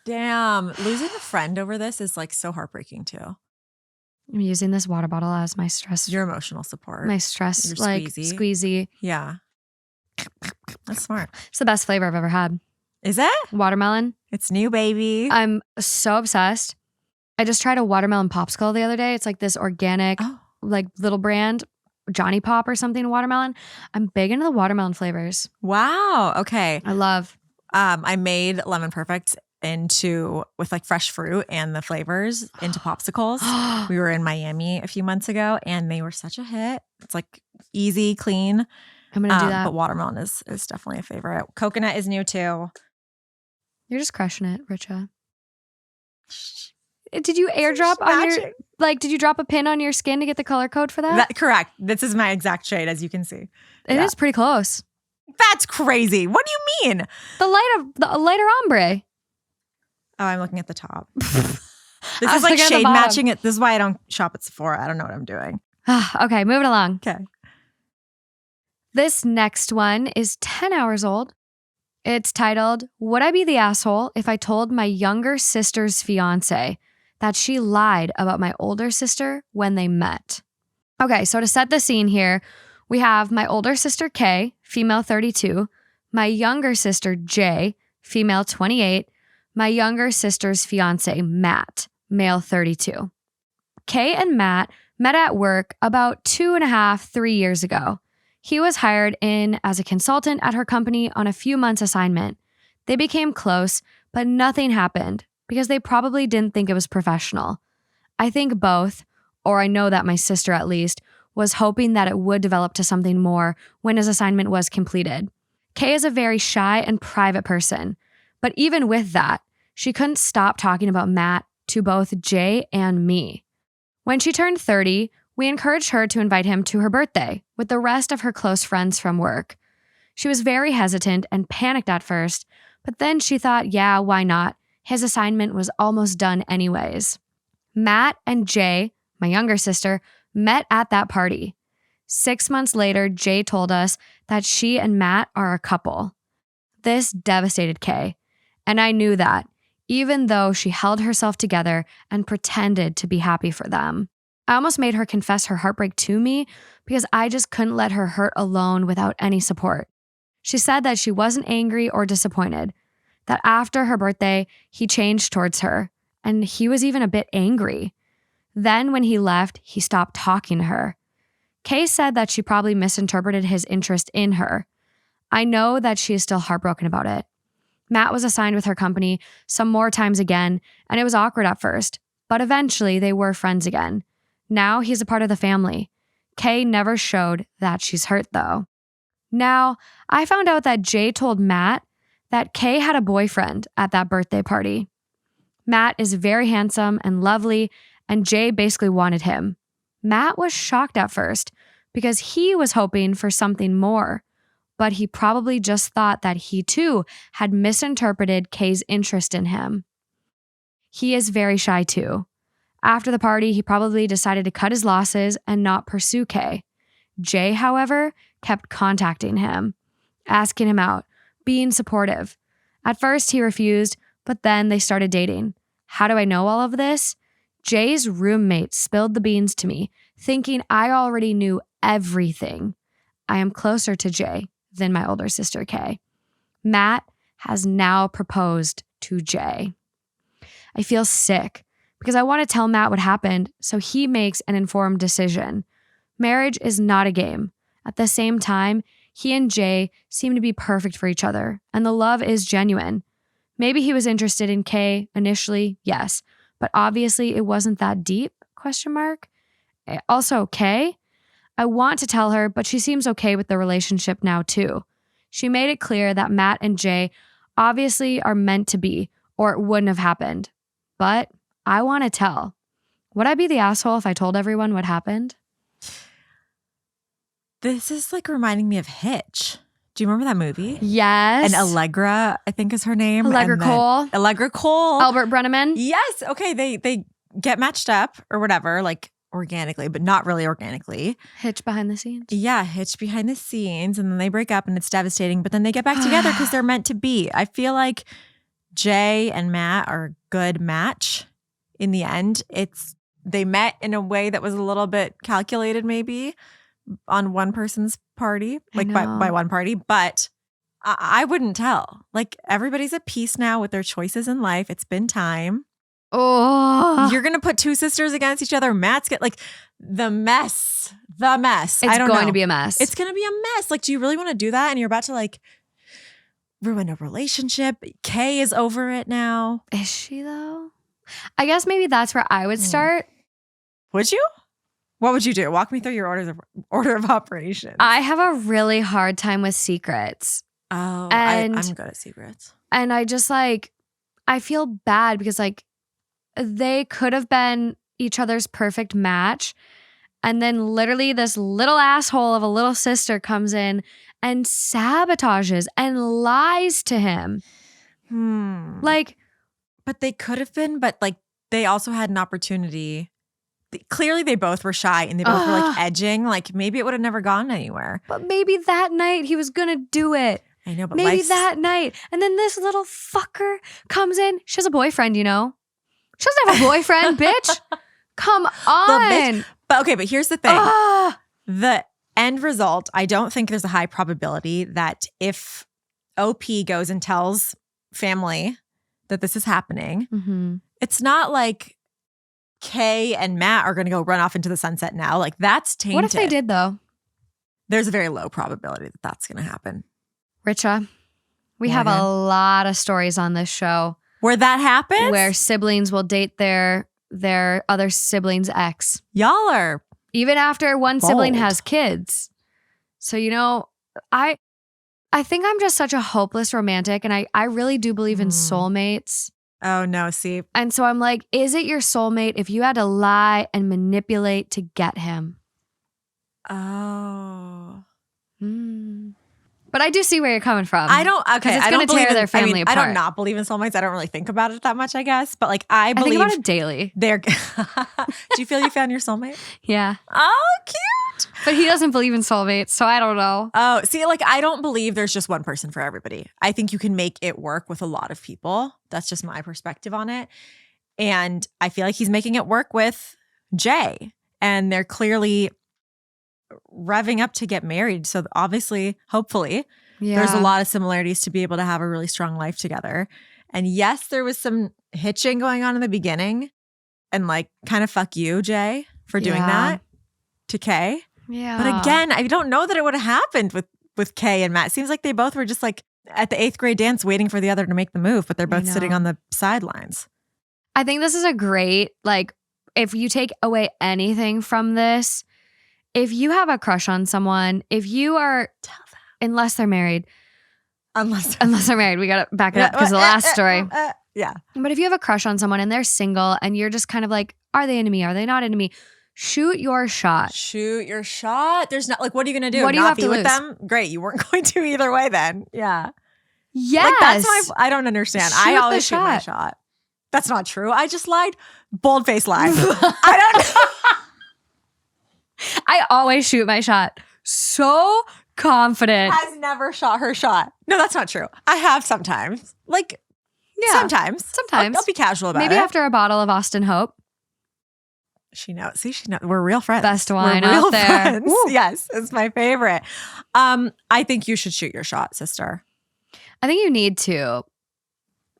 Damn. Losing a friend over this is like so heartbreaking too. I'm using this water bottle as my stress. Your emotional support. My stress, your like squeezy. Yeah. That's smart. It's the best flavor I've ever had. Is it? Watermelon. It's new, baby. I'm so obsessed. I just tried a watermelon popsicle the other day. It's like this organic, like little brand. Johnny Pop or something watermelon. I'm big into the watermelon flavors. Wow. Okay. I love. I made Lemon Perfect with like fresh fruit and the flavors into popsicles. We were in Miami a few months ago and they were such a hit. It's like easy, clean. I'm going to do that. But watermelon is definitely a favorite. Coconut is new too. You're just crushing it, Richa. Did you airdrop on your, like, did you drop a pin on your skin to get the color code for that? Correct. This is my exact shade, as you can see. It is pretty close. That's crazy. What do you mean? The lighter ombre. Oh, I'm looking at the top. This is like shade matching it. This is why I don't shop at Sephora. I don't know what I'm doing. Okay, moving along. Okay. This next one is 10 hours old. It's titled, Would I Be the Asshole If I Told My Younger Sister's Fiancé that she lied about my older sister when they met? Okay, so to set the scene here, we have my older sister, Kay, female 32, my younger sister, Jay, female 28, my younger sister's fiancé, Matt, male 32. Kay and Matt met at work about 2.5-3 years ago. He was hired in as a consultant at her company on a few months assignment. They became close, but nothing happened because they probably didn't think it was professional. I think both, or I know that my sister at least, was hoping that it would develop to something more when his assignment was completed. Kay is a very shy and private person, but even with that, she couldn't stop talking about Matt to both Jay and me. When she turned 30, we encouraged her to invite him to her birthday with the rest of her close friends from work. She was very hesitant and panicked at first, but then she thought, yeah, why not? His assignment was almost done anyways. Matt and Jay, my younger sister, met at that party. 6 months later, Jay told us that she and Matt are a couple. This devastated Kay, and I knew that, even though she held herself together and pretended to be happy for them. I almost made her confess her heartbreak to me because I just couldn't let her hurt alone without any support. She said that she wasn't angry or disappointed, that after her birthday, he changed towards her, and he was even a bit angry. Then when he left, he stopped talking to her. Kay said that she probably misinterpreted his interest in her. I know that she is still heartbroken about it. Matt was assigned with her company some more times again, and it was awkward at first, but eventually they were friends again. Now he's a part of the family. Kay never showed that she's hurt though. Now, I found out that Jay told Matt that Kay had a boyfriend at that birthday party. Matt is very handsome and lovely, and Jay basically wanted him. Matt was shocked at first because he was hoping for something more, but he probably just thought that he too had misinterpreted Kay's interest in him. He is very shy too. After the party, he probably decided to cut his losses and not pursue Kay. Jay, however, kept contacting him, asking him out, being supportive. At first, he refused, but then they started dating. How do I know all of this? Jay's roommate spilled the beans to me, thinking I already knew everything. I am closer to Jay than my older sister, Kay. Matt has now proposed to Jay. I feel sick because I want to tell Matt what happened so he makes an informed decision. Marriage is not a game. At the same time, he and Jay seem to be perfect for each other, and the love is genuine. Maybe he was interested in Kay initially, yes, but obviously it wasn't that deep, ? Also, Kay? I want to tell her, but she seems okay with the relationship now too. She made it clear that Matt and Jay obviously are meant to be, or it wouldn't have happened. But I want to tell. Would I be the asshole if I told everyone what happened? This is like reminding me of Hitch. Do you remember that movie? Yes. And Allegra, I think is her name. Allegra Cole. Allegra Cole. Albert Brenneman. Yes. Okay. They get matched up or whatever, like organically, but not really organically. Hitch behind the scenes. Yeah, Hitch behind the scenes. And then they break up and it's devastating, but then they get back together because they're meant to be. I feel like Jay and Matt are a good match in the end. They met in a way that was a little bit calculated maybe on one person's party, like by one party, but I wouldn't tell. Like everybody's at peace now with their choices in life. It's been time. Oh, you're going to put two sisters against each other. Matt's get like the mess. It's going to be a mess. It's going to be a mess. Like, do you really want to do that? And you're about to like ruin a relationship. Kay is over it now. Is she though? I guess maybe that's where I would start. Would you? What would you do? Walk me through your order of operations. I have a really hard time with secrets. Oh, I'm good at secrets. And I just like, I feel bad because like they could have been each other's perfect match. And then literally this little asshole of a little sister comes in and sabotages and lies to him. Like, but they could have been, but like they also had an opportunity. Clearly they both were shy and they both were like edging. Like maybe it would have never gone anywhere. But maybe that night he was going to do it. I know, but maybe that night. And then this little fucker comes in. She has a boyfriend, you know? She doesn't have a boyfriend, bitch. Come on. But here's the thing. The end result, I don't think there's a high probability that if OP goes and tells family that this is happening, it's not like Kay and Matt are going to go run off into the sunset now. Like that's tainted. What if they did though? There's a very low probability that that's going to happen. Richa, we have a lot of stories on this show. Where that happens? Where siblings will date their other sibling's ex. Y'all are even after one bold. Sibling has kids. So, you know, I think I'm just such a hopeless romantic and I really do believe in soulmates. Oh, no, see. And so I'm like, is it your soulmate if you had to lie and manipulate to get him? Oh. But I do see where you're coming from. I don't, okay. It's going to tear their family apart. I don't not believe in soulmates. I don't really think about it that much, I guess. But like, I think about it daily. Do you feel you found your soulmate? Yeah. Oh, cute. But he doesn't believe in soulmates, so I don't know. Oh, see, like I don't believe there's just one person for everybody. I think you can make it work with a lot of people. That's just my perspective on it. And I feel like he's making it work with Jay. And they're clearly revving up to get married. So obviously, hopefully, there's a lot of similarities to be able to have a really strong life together. And yes, there was some hitching going on in the beginning. And like, kind of fuck you, Jay, for doing that to Kay. Yeah. But again, I don't know that it would have happened with Kay and Matt. It seems like they both were just like at the 8th grade dance waiting for the other to make the move, but they're both sitting on the sidelines. I think this is a great, like, if you take away anything from this, if you have a crush on someone, if you are, unless they're married. Unless they're married. We got to back it up because the last story. Yeah. But if you have a crush on someone and they're single and you're just kind of like, are they into me? Are they not into me? Shoot your shot. Shoot your shot. There's not like, what are you going to do? What do you have to with lose? Them? Great. You weren't going to either way then. Yeah. Yes. Like that's I don't understand. I always shoot my shot. That's not true. I just lied. Bold-faced lie. I don't know. I always shoot my shot. So confident. Has never shot her shot. No, that's not true. I have sometimes. Like, sometimes. I'll be casual about it. Maybe after a bottle of Austin Hope. She knows. See, she knows. We're real friends. Best wine We're real out there. Friends. Yes, it's my favorite. I think you should shoot your shot, sister. I think you need to.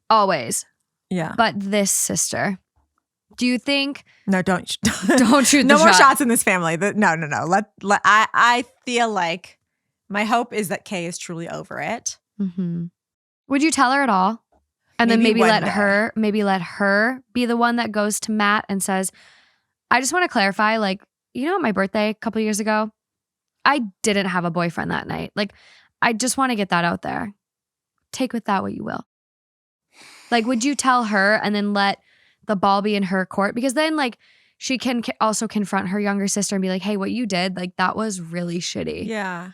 Always. Yeah. But this sister, do you think... No, don't Don't shoot no the more shot. shots in this family. No. I feel like my hope is that Kay is truly over it. Mm-hmm. Would you tell her at all? And then maybe let her be the one that goes to Matt and says, I just want to clarify, like, you know, at my birthday a couple years ago, I didn't have a boyfriend that night. Like, I just want to get that out there. Take with that what you will. Like, would you tell her and then let the ball be in her court? Because then, like, she can also confront her younger sister and be like, hey, what you did, like, that was really shitty. Yeah.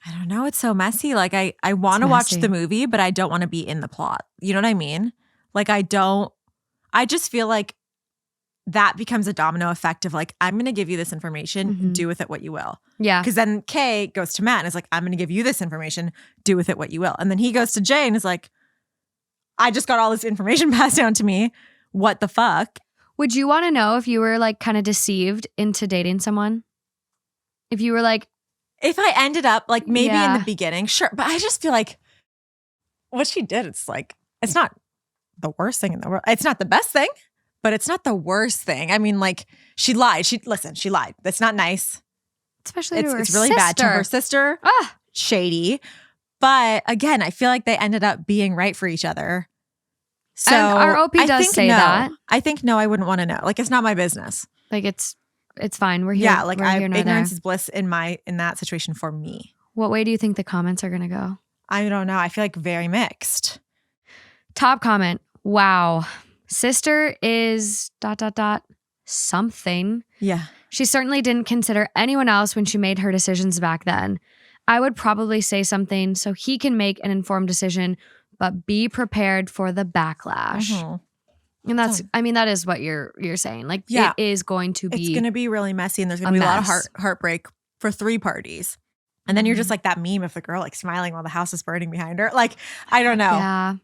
I don't know. It's so messy. Like, I want to watch the movie, but I don't want to be in the plot. You know what I mean? Like, I just feel like that becomes a domino effect of like, I'm going to give you this information, do with it what you will. Yeah. Because then Kay goes to Matt and is like, I'm going to give you this information, do with it what you will. And then he goes to Jay and is like, I just got all this information passed down to me. What the fuck? Would you want to know if you were like kind of deceived into dating someone? If you were like... If I ended up like maybe in the beginning, sure. But I just feel like what she did, it's like, it's not the worst thing in the world. It's not the best thing, but it's not the worst thing. I mean, like, she lied. She lied. That's not nice. Especially to her It's really sister. bad to her sister. Shady. But again, I feel like they ended up being right for each other. So and our OP does say that. I think no, I wouldn't want to know. Like, it's not my business. Like, it's fine. We're here. Yeah, like we're here nor ignorance there. is bliss in that situation for me. What way do you think the comments are gonna go? I don't know. I feel like very mixed. Top comment. Wow. Sister is ... something. Yeah. She certainly didn't consider anyone else when she made her decisions back then. I would probably say something so he can make an informed decision, but be prepared for the backlash. Mm-hmm. And that's, I mean, that is what you're saying. Like, yeah. it is going to be... It's going to be really messy, and there's going to be a lot of heartbreak for 3 parties. And then you're just like that meme of the girl like smiling while the house is burning behind her. Like, I don't know. Yeah.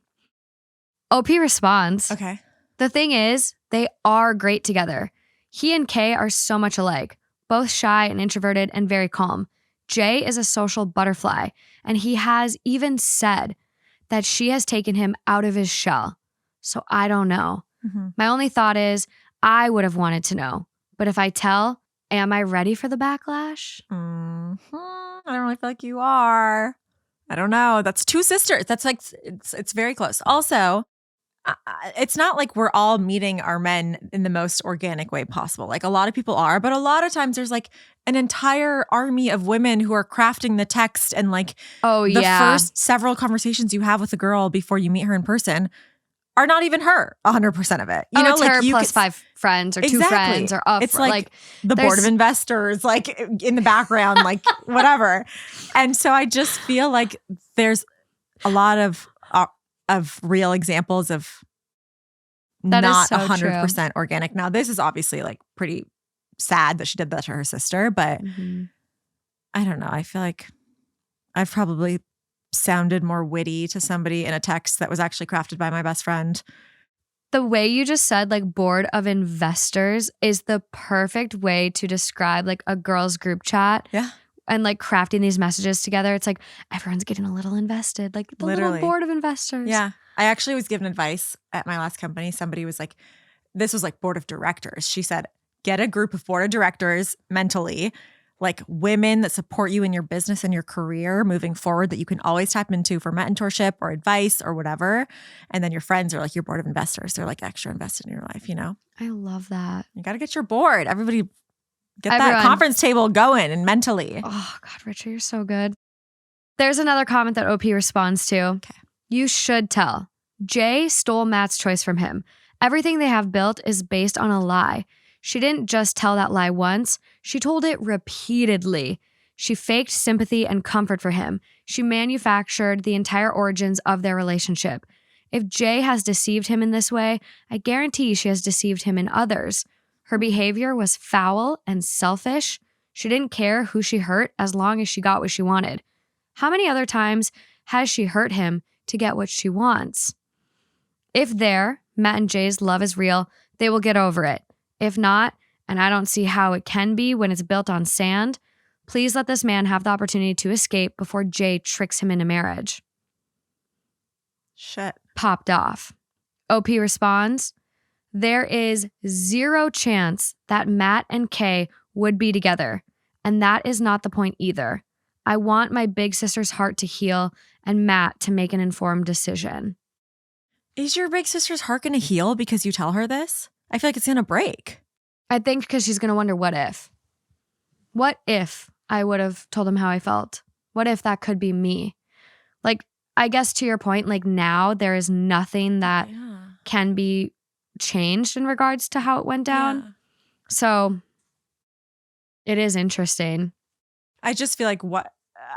OP responds. Okay. The thing is, they are great together. He and Kay are so much alike, both shy and introverted and very calm. Jay is a social butterfly, and he has even said that she has taken him out of his shell. So I don't know. Mm-hmm. My only thought is I would have wanted to know. But if I tell, am I ready for the backlash? Mm-hmm. I don't really feel like you are. I don't know. That's 2 sisters. That's like, it's very close. Also, it's not like we're all meeting our men in the most organic way possible. Like, a lot of people are, but a lot of times there's like an entire army of women who are crafting the text, and like the first several conversations you have with a girl before you meet her in person are not even her 100% of it. You know, it's like her you plus 5 friends or 2 friends or up. It's like the board of investors, like in the background, like whatever. And so I just feel like there's a lot of real examples of that not so 100% organic. Now, this is obviously like pretty sad that she did that to her sister, but I don't know. I feel like I've probably sounded more witty to somebody in a text that was actually crafted by my best friend. The way you just said, like, board of investors is the perfect way to describe like a girls group chat. Yeah. And like crafting these messages together. It's like everyone's getting a little invested, like the little board of investors. Yeah. I actually was given advice at my last company. Somebody was like, this was like board of directors. She said, get a group of board of directors mentally, like women that support you in your business and your career moving forward, that you can always tap into for mentorship or advice or whatever. And then your friends are like your board of investors. They're like extra invested in your life, you know? I love that. You got to get your board. Everybody get that conference table going and mentally. Oh God, Richa, you're so good. There's another comment that OP responds to. Okay. You should tell. Jay stole Matt's choice from him. Everything they have built is based on a lie. She didn't just tell that lie once. She told it repeatedly. She faked sympathy and comfort for him. She manufactured the entire origins of their relationship. If Jay has deceived him in this way, I guarantee she has deceived him in others. Her behavior was foul and selfish. She didn't care who she hurt as long as she got what she wanted. How many other times has she hurt him to get what she wants? If Matt and Jay's love is real, they will get over it. If not, and I don't see how it can be when it's built on sand, please let this man have the opportunity to escape before Jay tricks him into marriage. Shit. popped off. OP responds, there is 0 chance that Matt and Kay would be together. And that is not the point either. I want my big sister's heart to heal and Matt to make an informed decision. Is your big sister's heart going to heal because you tell her this? I feel like it's going to break. I think because she's going to wonder, what if? What if I would have told him how I felt? What if that could be me? Like, I guess to your point, like now there is nothing that can be changed in regards to how it went down. Yeah. So it is interesting. I just feel like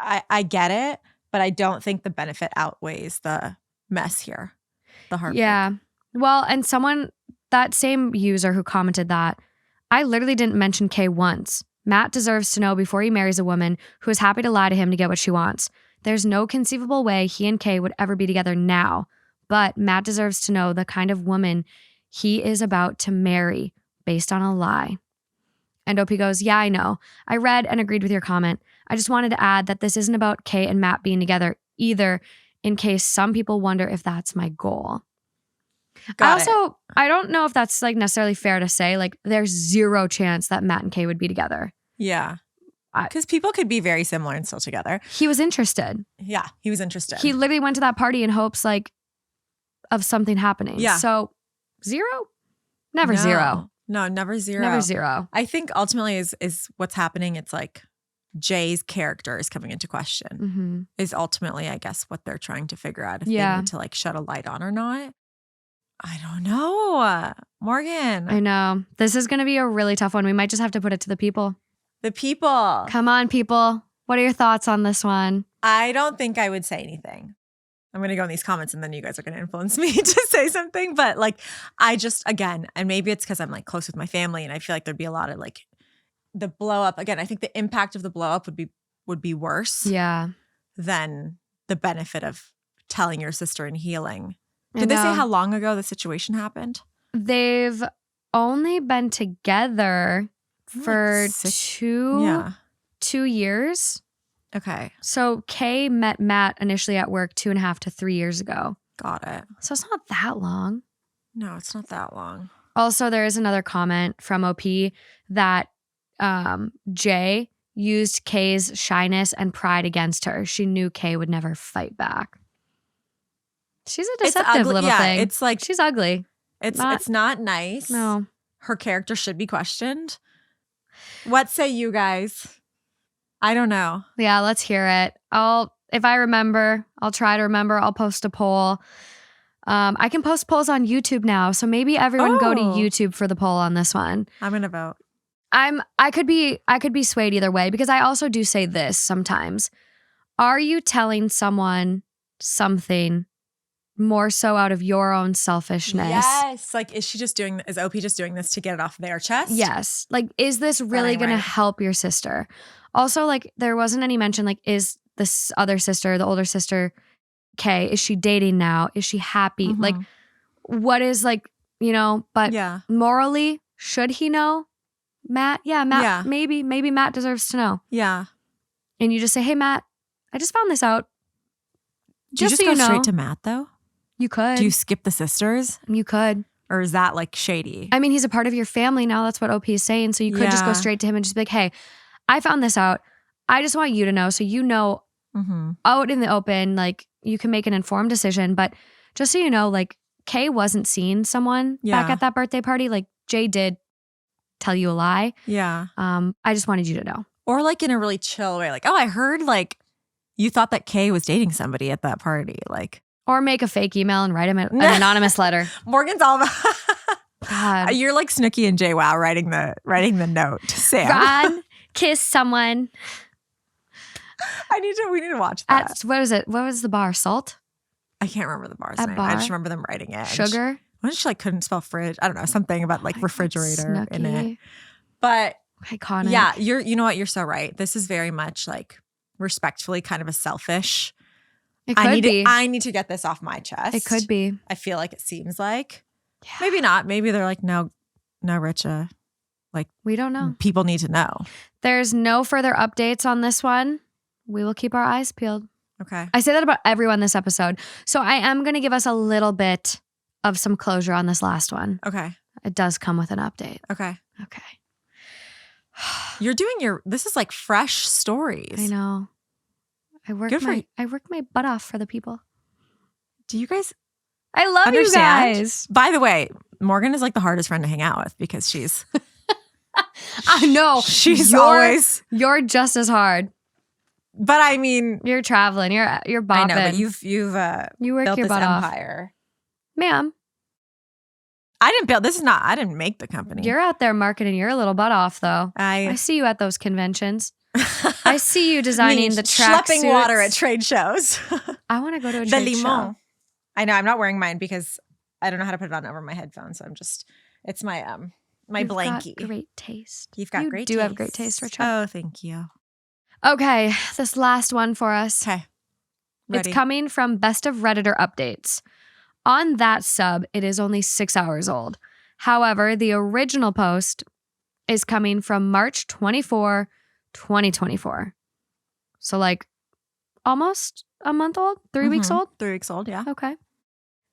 I get it, but I don't think the benefit outweighs the mess here. The heartbreak. Yeah. Well, and that same user who commented that, I literally didn't mention Kay once. Matt deserves to know before he marries a woman who is happy to lie to him to get what she wants. There's no conceivable way he and Kay would ever be together now, but Matt deserves to know the kind of woman he is about to marry based on a lie. And OP goes, yeah, I know. I read and agreed with your comment. I just wanted to add that this isn't about Kay and Matt being together either, in case some people wonder if that's my goal. I don't know if that's like necessarily fair to say. Like, there's 0 chance that Matt and Kay would be together. Yeah. Because people could be very similar and still together. He was interested. Yeah, he was interested. He literally went to that party in hopes like of something happening. Yeah. So 0? Never 0. No, never 0. Never 0. I think ultimately is what's happening. It's like Jay's character is coming into question. Mm-hmm. Is ultimately, I guess, what they're trying to figure out if they need to like shed a light on or not. I don't know. Morgan. I know. This is going to be a really tough one. We might just have to put it to the people. The people. Come on, people. What are your thoughts on this one? I don't think I would say anything. I'm going to go in these comments and then you guys are going to influence me to say something. But like, I just, again, and maybe it's because I'm like close with my family and I feel like there'd be a lot of like the blow up. Again, I think the impact of the blow up would be worse than the benefit of telling your sister and healing. Did they say how long ago the situation happened? They've only been together for two years. Okay. So Kay met Matt initially at work 2.5 to 3 years ago. Got it. So it's not that long. No, it's not that long. Also, there is another comment from OP that Jay used Kay's shyness and pride against her. She knew Kay would never fight back. She's a deceptive little thing. It's like she's ugly. It's not nice. No. Her character should be questioned. What say you guys? I don't know. Yeah, let's hear it. If I remember, I'll try to remember. I'll post a poll. I can post polls on YouTube now, so maybe everyone go to YouTube for the poll on this one. I'm gonna vote. I could be swayed either way because I also do say this sometimes. Are you telling someone something more so out of your own selfishness? Yes. Like, is OP just doing this to get it off their chest? Yes. Like, is this really going to help your sister? Also, like, there wasn't any mention, like, is this other sister, the older sister, Kay, is she dating now? Is she happy? Mm-hmm. Like, what is like, but morally, should he know? Matt? Yeah, Matt. Yeah. Maybe Matt deserves to know. Yeah. And you just say, hey, Matt, I just found this out. Do you just go straight to Matt, though? You could. Do you skip the sisters? You could. Or is that like shady? I mean, he's a part of your family now. That's what OP is saying. So you could just go straight to him and just be like, hey, I found this out. I just want you to know. So you know, out in the open, like you can make an informed decision. But just so you know, like Kay wasn't seeing someone back at that birthday party. Like Jay did tell you a lie. Yeah. I just wanted you to know. Or like in a really chill way. Like, I heard like you thought that Kay was dating somebody at that party. Like. Or make a fake email and write him an anonymous letter. Morgan's all about God. You're like Snooki and JWoww writing the note. Sam. Ron, kiss someone. We need to watch that. What is it? What was the bar? Salt? I can't remember the bar's name. I just remember them writing it. Sugar? What if she like couldn't spell fridge? I don't know. Something about like refrigerator in it. But iconic. Yeah, you know what? You're so right. This is very much like respectfully kind of a selfish. It could be. I need to get this off my chest. It could be. I feel like it seems like. Yeah. Maybe not. Maybe they're like, no, Richa. Like, we don't know. People need to know. There's no further updates on this one. We will keep our eyes peeled. Okay. I say that about everyone this episode. So I am going to give us a little bit of some closure on this last one. Okay. It does come with an update. Okay. Okay. You're doing this is like fresh stories. I know. I work my butt off for the people. Do you guys I love understand? You guys. By the way, Morgan is like the hardest friend to hang out with because she's I know. You're just as hard. But I mean, you're traveling. You're bopping. I know, but you've you work built your this butt empire. Off. Ma'am. I didn't make the company. You're out there marketing your little butt off, though. I see you at those conventions. I see you designing the track schlepping suits. water at trade shows. I want to go to a trade show. I know. I'm not wearing mine because I don't know how to put it on over my headphones. So it's my my blankie. You've got great taste. You've got great taste. You do have great taste, Richa. Oh, thank you. Okay, this last one for us. Okay. It's coming from Best of Redditor Updates. On that sub, it is only 6 hours old. However, the original post is coming from March 24, 2024. So like almost a month old? 3 weeks old? 3 weeks old, yeah. Okay.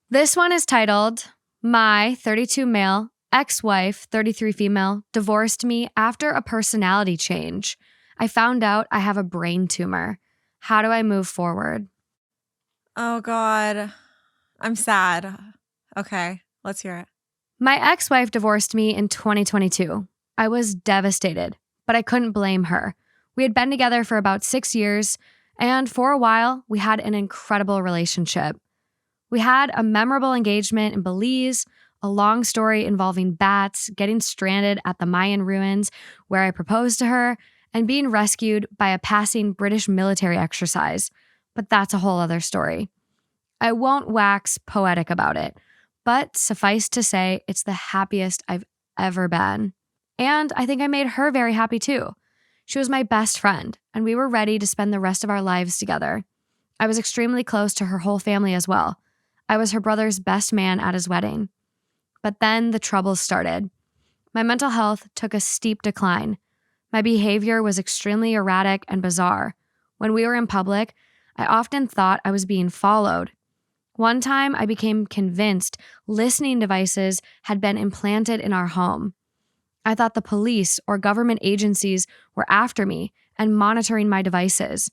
This one is titled, My 32 male, ex-wife, 33 female, divorced me after a personality change. I found out I have a brain tumor. How do I move forward? Oh, God. I'm sad. Okay, let's hear it. My ex-wife divorced me in 2022. I was devastated, but I couldn't blame her. We had been together for about 6 years, and for a while, we had an incredible relationship. We had a memorable engagement in Belize, a long story involving bats, getting stranded at the Mayan ruins where I proposed to her, and being rescued by a passing British military exercise. But that's a whole other story. I won't wax poetic about it, but suffice to say, it's the happiest I've ever been. And I think I made her very happy too. She was my best friend, and we were ready to spend the rest of our lives together. I was extremely close to her whole family as well. I was her brother's best man at his wedding. But then the troubles started. My mental health took a steep decline. My behavior was extremely erratic and bizarre. When we were in public, I often thought I was being followed. One time, I became convinced listening devices had been implanted in our home. I thought the police or government agencies were after me and monitoring my devices.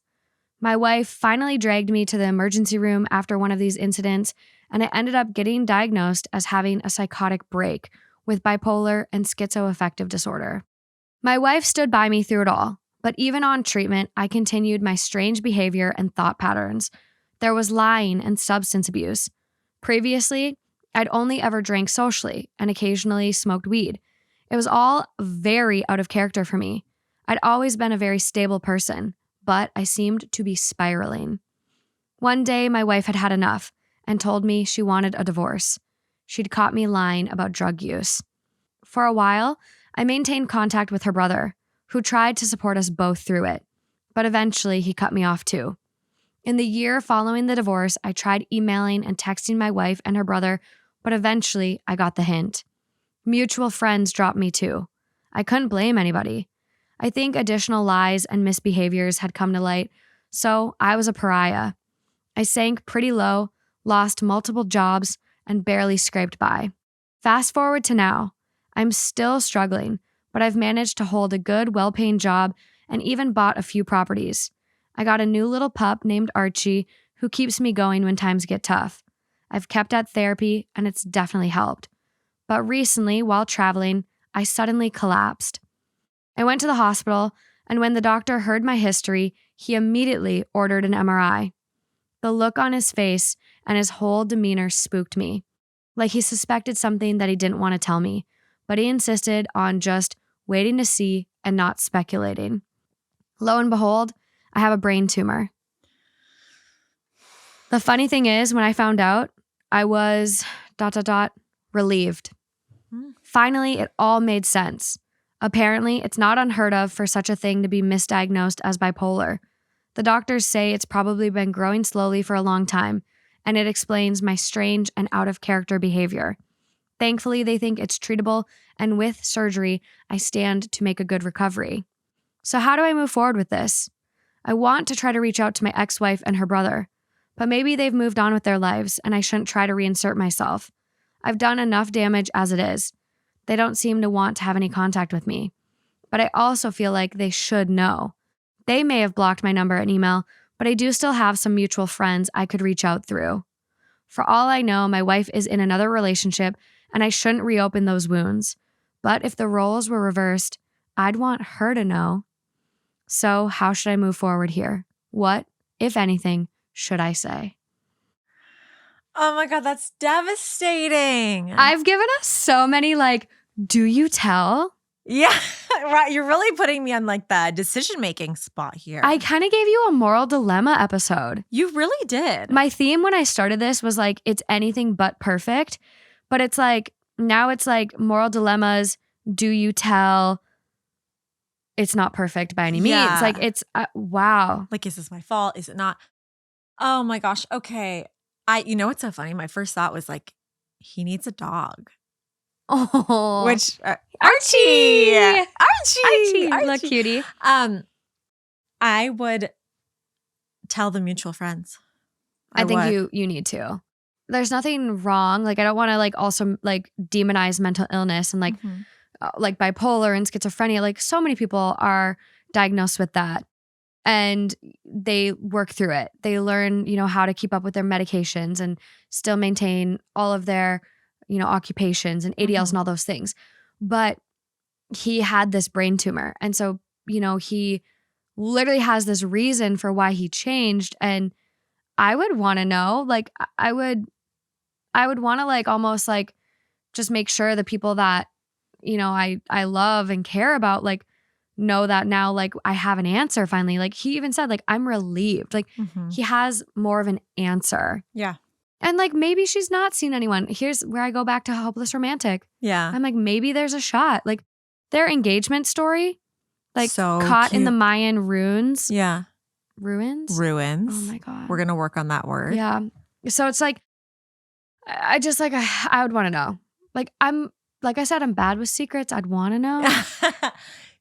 My wife finally dragged me to the emergency room after one of these incidents, and I ended up getting diagnosed as having a psychotic break with bipolar and schizoaffective disorder. My wife stood by me through it all, but even on treatment, I continued my strange behavior and thought patterns. There was lying and substance abuse. Previously, I'd only ever drank socially and occasionally smoked weed. It was all very out of character for me. I'd always been a very stable person, but I seemed to be spiraling. One day, my wife had had enough and told me she wanted a divorce. She'd caught me lying about drug use. For a while, I maintained contact with her brother, who tried to support us both through it, but eventually he cut me off too. In the year following the divorce, I tried emailing and texting my wife and her brother, but eventually I got the hint. Mutual friends dropped me too. I couldn't blame anybody. I think additional lies and misbehaviors had come to light, so I was a pariah. I sank pretty low, lost multiple jobs, and barely scraped by. Fast forward to now. I'm still struggling, but I've managed to hold a good, well-paying job and even bought a few properties. I got a new little pup named Archie who keeps me going when times get tough. I've kept at therapy and it's definitely helped. But recently, while traveling, I suddenly collapsed. I went to the hospital, and when the doctor heard my history, he immediately ordered an MRI. The look on his face and his whole demeanor spooked me, like he suspected something that he didn't want to tell me, but he insisted on just waiting to see and not speculating. Lo and behold, I have a brain tumor. The funny thing is, when I found out, I was ... relieved. Finally, it all made sense. Apparently, it's not unheard of for such a thing to be misdiagnosed as bipolar. The doctors say it's probably been growing slowly for a long time, and it explains my strange and out-of-character behavior. Thankfully, they think it's treatable, and with surgery, I stand to make a good recovery. So how do I move forward with this? I want to try to reach out to my ex-wife and her brother, but maybe they've moved on with their lives and I shouldn't try to reinsert myself. I've done enough damage as it is. They don't seem to want to have any contact with me, but I also feel like they should know. They may have blocked my number and email, but I do still have some mutual friends I could reach out through. For all I know, my wife is in another relationship and I shouldn't reopen those wounds. But if the roles were reversed, I'd want her to know. So how should I move forward here? What, if anything, should I say? Oh my God, that's devastating. I've given us so many do you tell? Yeah, right. You're really putting me on the decision-making spot here. I kind of gave you a moral dilemma episode. You really did. My theme when I started this was it's anything but perfect, but it's now it's moral dilemmas, do you tell? It's not perfect by any means. Yeah. It's wow. Is this my fault? Is it not? Oh my gosh. Okay. You know what's so funny? My first thought was he needs a dog. Oh, Which Archie, look cutie. I would tell the mutual friends. I think you need to. There's nothing wrong. I don't want to also demonize mental illness and bipolar and schizophrenia. So many people are diagnosed with that and they work through it. They learn, how to keep up with their medications and still maintain all of their, occupations and ADLs and all those things. But he had this brain tumor. And so, he literally has this reason for why he changed. And I would want to know, I would want to almost just make sure the people that, I love and care about, know that now, I have an answer finally. He even said, I'm relieved. He has more of an answer. Yeah. And maybe she's not seen anyone. Here's where I go back to hopeless romantic. Yeah. I'm maybe there's a shot. Their engagement story, so caught cute. in the Mayan runes. Yeah. Ruins? Ruins. Oh my God. We're going to work on that word. Yeah. So it's I just I would want to know. I'm, I said, I'm bad with secrets. I'd want to know.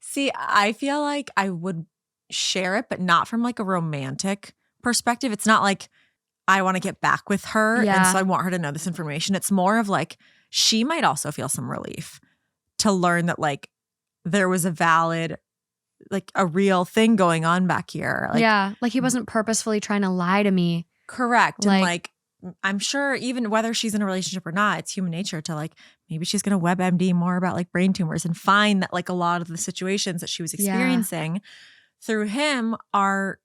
See, I feel I would share it, but not from a romantic perspective. It's not I want to get back with her. Yeah. And so I want her to know this information. It's more of she might also feel some relief to learn that there was a valid, a real thing going on back here. Yeah. He wasn't purposefully trying to lie to me. Correct. And I'm sure even whether she's in a relationship or not, it's human nature to maybe she's going to WebMD more about brain tumors and find that a lot of the situations that she was experiencing through him are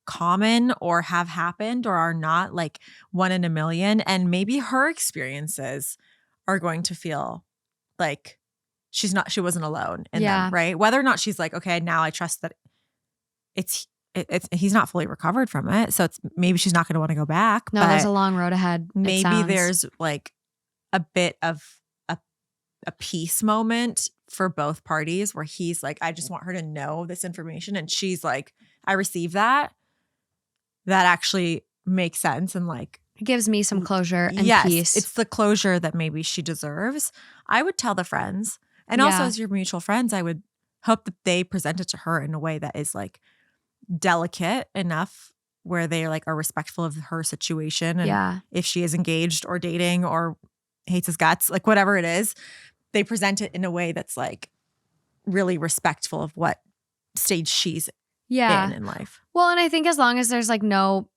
common or have happened or are not one in a million. And maybe her experiences are going to feel she wasn't alone in them, right? Whether or not she's okay, now I trust that he's not fully recovered from it. So maybe she's not going to want to go back. No, there's a long road ahead. Maybe there's a bit of a peace moment for both parties where he's I just want her to know this information. And she's I receive that. That actually makes sense. And it gives me some closure and peace. It's the closure that maybe she deserves. I would tell the friends. And also as your mutual friends, I would hope that they present it to her in a way that is delicate enough where they are respectful of her situation. And if she is engaged or dating or hates his guts, whatever it is, they present it in a way that's really respectful of what stage she's in life. Well, and I think as long as there's no,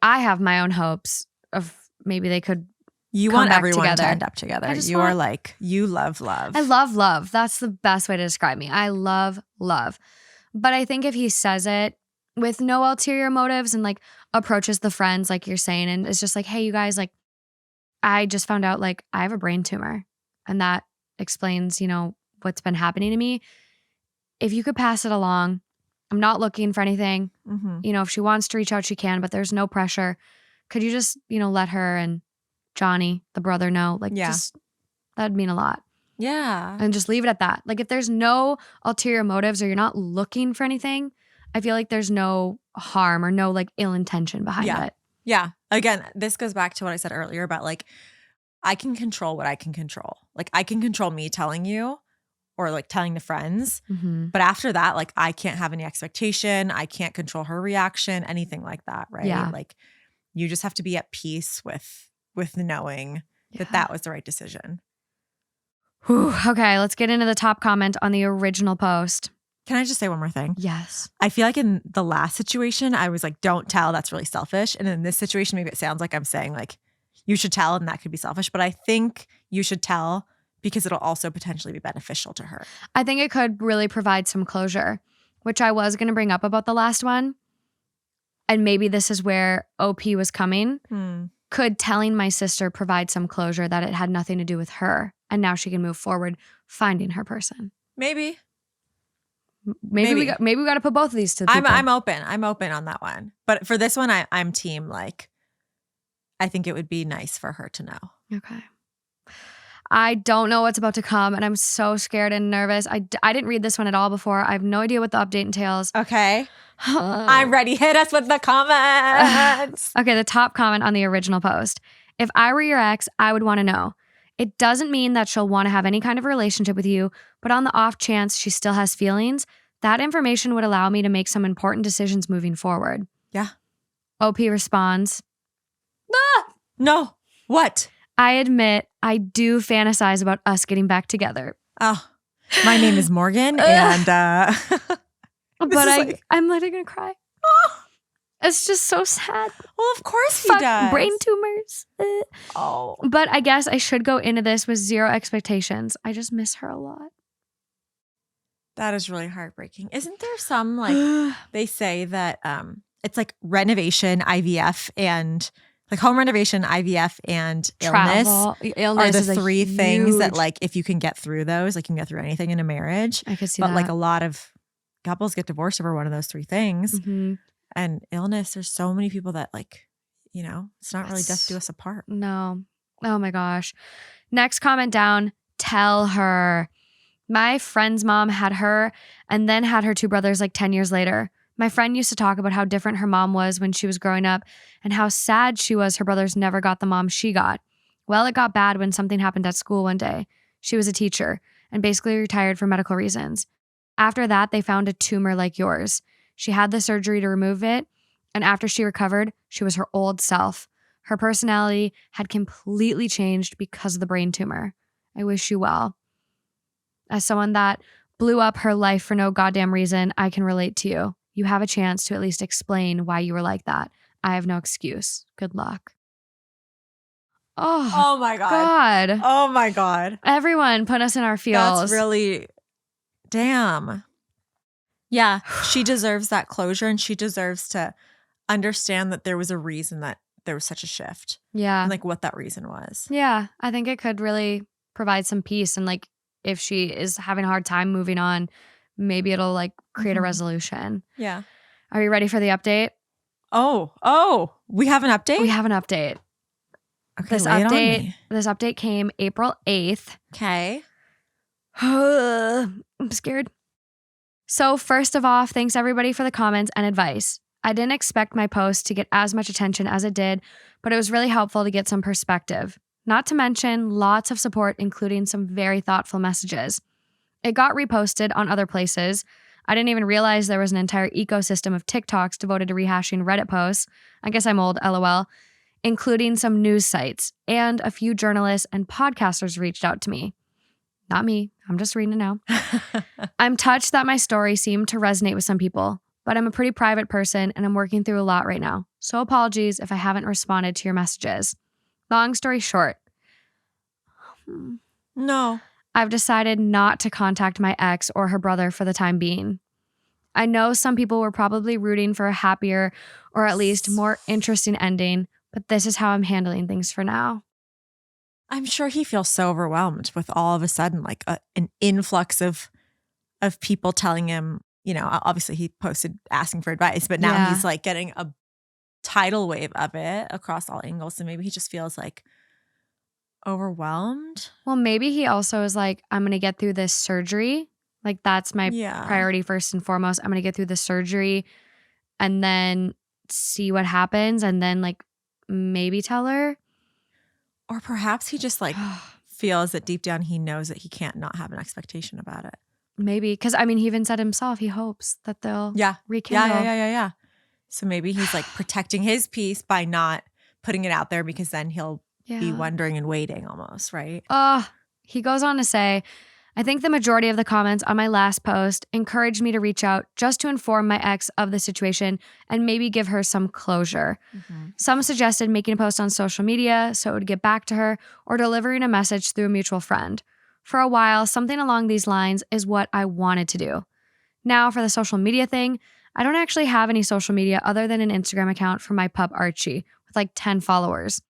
I have my own hopes of maybe they could You come want back everyone together. to end up together. You are you love love. I love love. That's the best way to describe me. I love love. But I think if he says it with no ulterior motives and approaches the friends you're saying and it's just hey, you guys, I just found out I have a brain tumor and that explains, what's been happening to me. If you could pass it along, I'm not looking for anything. Mm-hmm. If she wants to reach out, she can, but there's no pressure. Could you just, let her and Johnny, the brother, know? Just that'd mean a lot. Yeah. And just leave it at that. If there's no ulterior motives or you're not looking for anything, I feel there's no harm or no ill intention behind it. Yeah. Again, this goes back to what I said earlier about I can control what I can control. I can control me telling you or like telling the friends. Mm-hmm. But after that, like I can't have any expectation. I can't control her reaction, anything like that, right? Yeah. Like you just have to be at peace with knowing that was the right decision. Whew. Okay, let's get into the top comment on the original post. Can I just say one more thing? Yes. I feel like in the last situation, I was like, don't tell. That's really selfish. And in this situation, maybe it sounds like I'm saying like, you should tell and that could be selfish. But I think you should tell because it'll also potentially be beneficial to her. I think it could really provide some closure, which I was going to bring up about the last one. And maybe this is where OP was coming. Could telling my sister provide some closure that it had nothing to do with her? And now she can move forward finding her person. Maybe. Maybe we got to put both of these to the people. I'm open on that one. But for this one, I'm team like, I think it would be nice for her to know. Okay. I don't know what's about to come, and I'm so scared and nervous. I didn't read this one at all before. I have no idea what the update entails. Okay. I'm ready. Hit us with the comments. Okay, the top comment on the original post. If I were your ex, I would want to know. It doesn't mean that she'll want to have any kind of relationship with you, but on the off chance she still has feelings, that information would allow me to make some important decisions moving forward. Yeah. OP responds, No. What? I admit I do fantasize about us getting back together. Oh, my name is Morgan and but I'm literally going to cry. It's just so sad. Well, of course he does. Brain tumors. Oh. But I guess I should go into this with zero expectations. I just miss her a lot. That is really heartbreaking. Isn't there some like they say that it's like renovation, IVF, and like home renovation, IVF, and Travel. illness are the three things that like if you can get through those, like you can get through anything in a marriage. I could see but that. like a lot of couples get divorced over one of those three things. Mm-hmm. And illness, there's so many people that like, you know, it's not really death do us apart. No. Oh my gosh. Next comment down, tell her. My friend's mom had her and then had her two brothers like 10 years later. My friend used to talk about how different her mom was when she was growing up and how sad she was her brothers never got the mom she got. Well, it got bad when something happened at school one day. She was a teacher and basically retired for medical reasons. After that, they found a tumor like yours. She had the surgery to remove it, and after she recovered, she was her old self. Her personality had completely changed because of the brain tumor. I wish you well. As someone that blew up her life for no goddamn reason, I can relate to you. You have a chance to at least explain why you were like that. I have no excuse. Good luck. Oh my God. Oh my God. Everyone put us in our feels. That's really, damn. Yeah, she deserves that closure and she deserves to understand that there was a reason that there was such a shift. Yeah. And like what that reason was. Yeah, I think it could really provide some peace. And like if she is having a hard time moving on, maybe it'll like create a resolution. Yeah. Are you ready for the update? Oh, we have an update? We have an update. Okay, This update came April 8th. Okay. I'm scared. So first of all, thanks everybody for the comments and advice. I didn't expect my post to get as much attention as it did, but it was really helpful to get some perspective. Not to mention lots of support, including some very thoughtful messages. It got reposted on other places. I didn't even realize there was an entire ecosystem of TikToks devoted to rehashing Reddit posts. I guess I'm old, LOL. Including some news sites, and a few journalists and podcasters reached out to me. Not me. I'm just reading it now. I'm touched that my story seemed to resonate with some people, but I'm a pretty private person and I'm working through a lot right now. So apologies if I haven't responded to your messages. Long story short. No. I've decided not to contact my ex or her brother for the time being. I know some people were probably rooting for a happier or at least more interesting ending, but this is how I'm handling things for now. I'm sure he feels so overwhelmed with all of a sudden like an influx of people telling him, you know, obviously he posted asking for advice, but now he's like getting a tidal wave of it across all angles. So maybe he just feels like overwhelmed. Well, maybe he also is like, I'm going to get through this surgery. Like that's my priority first and foremost. I'm going to get through the surgery and then see what happens and then like maybe tell her. Or perhaps he just like feels that deep down he knows that he can't not have an expectation about it. Maybe. Because, I mean, he even said himself he hopes that they'll rekindle. Yeah. So maybe he's like protecting his peace by not putting it out there because then he'll be wondering and waiting almost, right? He goes on to say, I think the majority of the comments on my last post encouraged me to reach out just to inform my ex of the situation and maybe give her some closure. Some suggested making a post on social media so it would get back to her or delivering a message through a mutual friend. For a while, something along these lines is what I wanted to do. Now, for the social media thing, I don't actually have any social media other than an Instagram account for my pup Archie with like 10 followers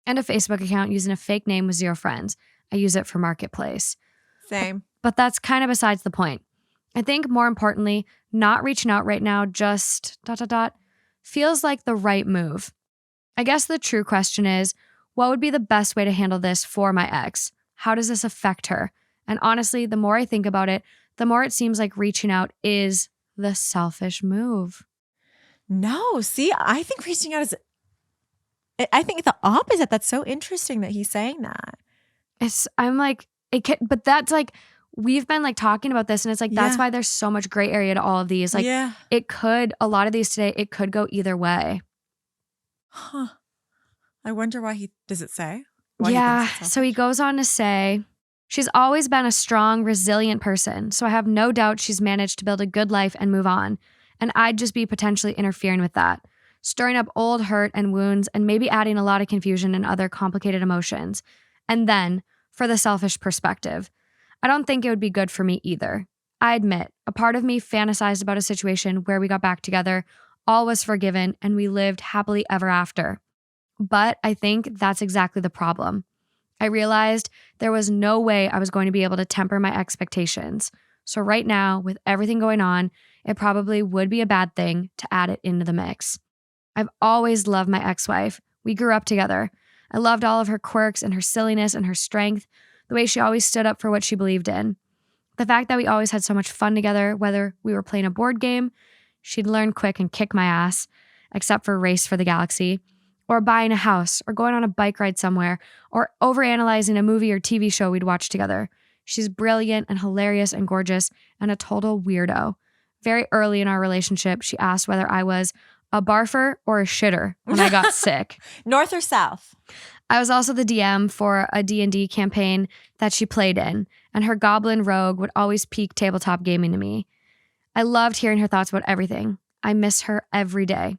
and a Facebook account using a fake name with 0 friends. I use it for Marketplace. Same. But that's kind of besides the point. I think more importantly, not reaching out right now just ... feels like the right move. I guess the true question is, what would be the best way to handle this for my ex? How does this affect her? And honestly, the more I think about it, the more it seems like reaching out is the selfish move. No, see, I think reaching out is, I think the opposite. That's so interesting that he's saying that. I'm like, but that's like, we've been like talking about this and it's like, that's why there's so much gray area to all of these. Like a lot of these today, it could go either way. Huh. I wonder why does it say? So he goes on to say, she's always been a strong, resilient person. So I have no doubt she's managed to build a good life and move on. And I'd just be potentially interfering with that, stirring up old hurt and wounds and maybe adding a lot of confusion and other complicated emotions. And then, for the selfish perspective, I don't think it would be good for me either. I admit, a part of me fantasized about a situation where we got back together, all was forgiven, and we lived happily ever after. But I think that's exactly the problem. I realized there was no way I was going to be able to temper my expectations. So right now, with everything going on, it probably would be a bad thing to add it into the mix. I've always loved my ex-wife. We grew up together. I loved all of her quirks and her silliness and her strength, the way she always stood up for what she believed in. The fact that we always had so much fun together, whether we were playing a board game, she'd learn quick and kick my ass, except for Race for the Galaxy, or buying a house, or going on a bike ride somewhere, or overanalyzing a movie or TV show we'd watch together. She's brilliant and hilarious and gorgeous and a total weirdo. Very early in our relationship, she asked whether I was a barfer or a shitter when I got sick. North or south? I was also the DM for a D&D campaign that she played in, and her goblin rogue would always peek tabletop gaming to me. I loved hearing her thoughts about everything. I miss her every day.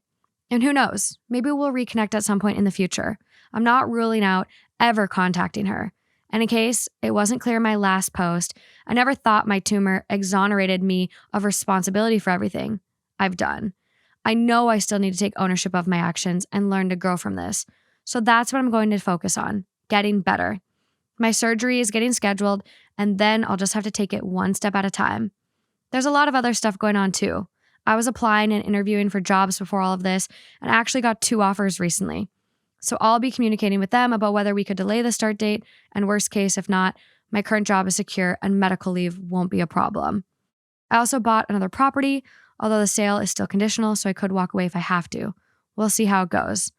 And who knows, maybe we'll reconnect at some point in the future. I'm not ruling out ever contacting her. And in case it wasn't clear in my last post, I never thought my tumor exonerated me of responsibility for everything I've done. I know I still need to take ownership of my actions and learn to grow from this. So that's what I'm going to focus on, getting better. My surgery is getting scheduled, and then I'll just have to take it one step at a time. There's a lot of other stuff going on too. I was applying and interviewing for jobs before all of this, and I actually got 2 offers recently. So I'll be communicating with them about whether we could delay the start date, and worst case, if not, my current job is secure and medical leave won't be a problem. I also bought another property, although the sale is still conditional, so I could walk away if I have to. We'll see how it goes.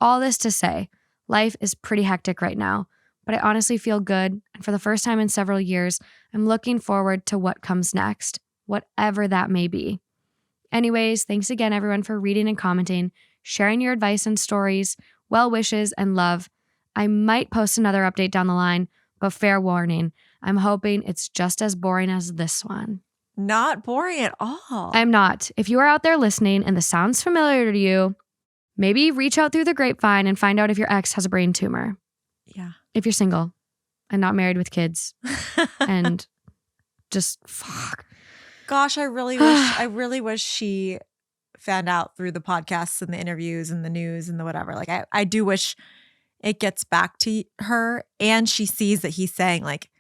All this to say, life is pretty hectic right now, but I honestly feel good, and for the first time in several years, I'm looking forward to what comes next, whatever that may be. Anyways, thanks again everyone for reading and commenting, sharing your advice and stories, well wishes, and love. I might post another update down the line, but fair warning, I'm hoping it's just as boring as this one. Not boring at all. I'm not. If you are out there listening and this sounds familiar to you, maybe reach out through the grapevine and find out if your ex has a brain tumor. Yeah. If you're single and not married with kids and just fuck. Gosh, I really wish she found out through the podcasts and the interviews and the news and the whatever. Like I do wish it gets back to her and she sees that he's saying like,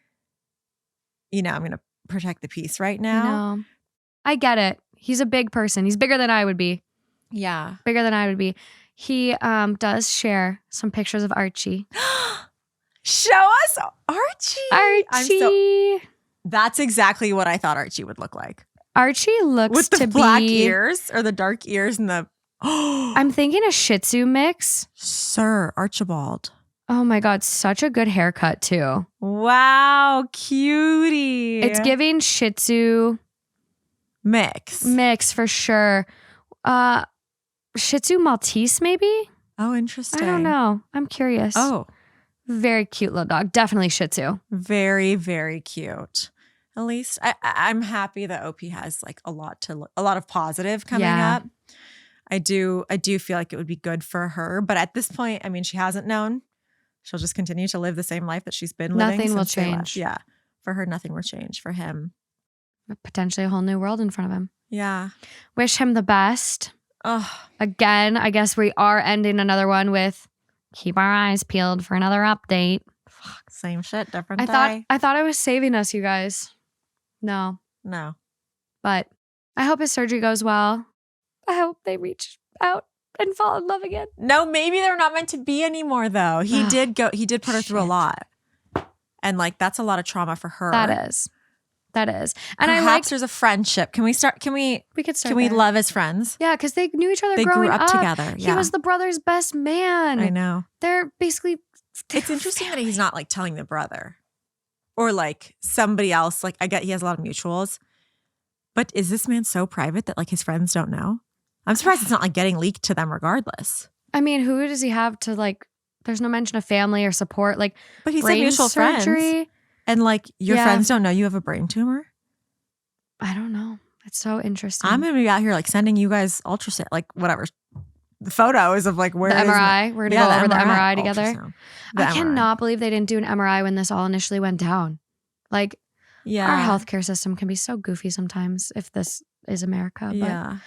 I'm going to protect the peace right now. No. I get it. He's a big person. He's bigger than I would be. Yeah. Bigger than I would be. He does share some pictures of Archie. Show us Archie. Archie. That's exactly what I thought Archie would look like. Archie looks with the to black be ears or the dark ears and the I'm thinking a Shih Tzu mix. Sir Archibald. Oh my God, such a good haircut too. Wow, cutie. It's giving Shih Tzu mix for sure. Shih Tzu Maltese maybe? Oh, interesting. I don't know. I'm curious. Oh, very cute little dog. Definitely Shih Tzu. very, very cute. At least I'm happy that OP has like a lot of positive coming up. I do feel like it would be good for her, but at this point, I mean, she hasn't known. She'll just continue to live the same life that she's been living. Nothing will change. Yeah, for her, nothing will change. For him, potentially a whole new world in front of him. Yeah. Wish him the best. Oh, again, I guess we are ending another one with keep our eyes peeled for another update. Fuck, same shit, different day. I thought I was saving us, you guys. No. But I hope his surgery goes well. I hope they reach out and fall in love again. No, maybe they're not meant to be anymore though. He did put her through a lot. And like that's a lot of trauma for her. That is. And perhaps there's a friendship. Can we could start Can we there. Love as friends? Yeah, because they knew each other they growing grew up together. Yeah. He was the brother's best man. I know. They're basically it's interesting that he's not like telling the brother. Or like somebody else. Like I get he has a lot of mutuals. But is this man so private that like his friends don't know? I'm surprised it's not like getting leaked to them regardless. I mean, who does he have to like, there's no mention of family or support. Like, but he said mutual surgery. Friends. And like your friends don't know you have a brain tumor? I don't know. It's so interesting. I'm going to be out here like sending you guys ultrasound, like whatever, the photos of like where the MRI. We're going to go over the MRI together. I MRI. cannot believe they didn't do an MRI when this all initially went down. Like, our healthcare system can be so goofy sometimes if this is America. But, yeah.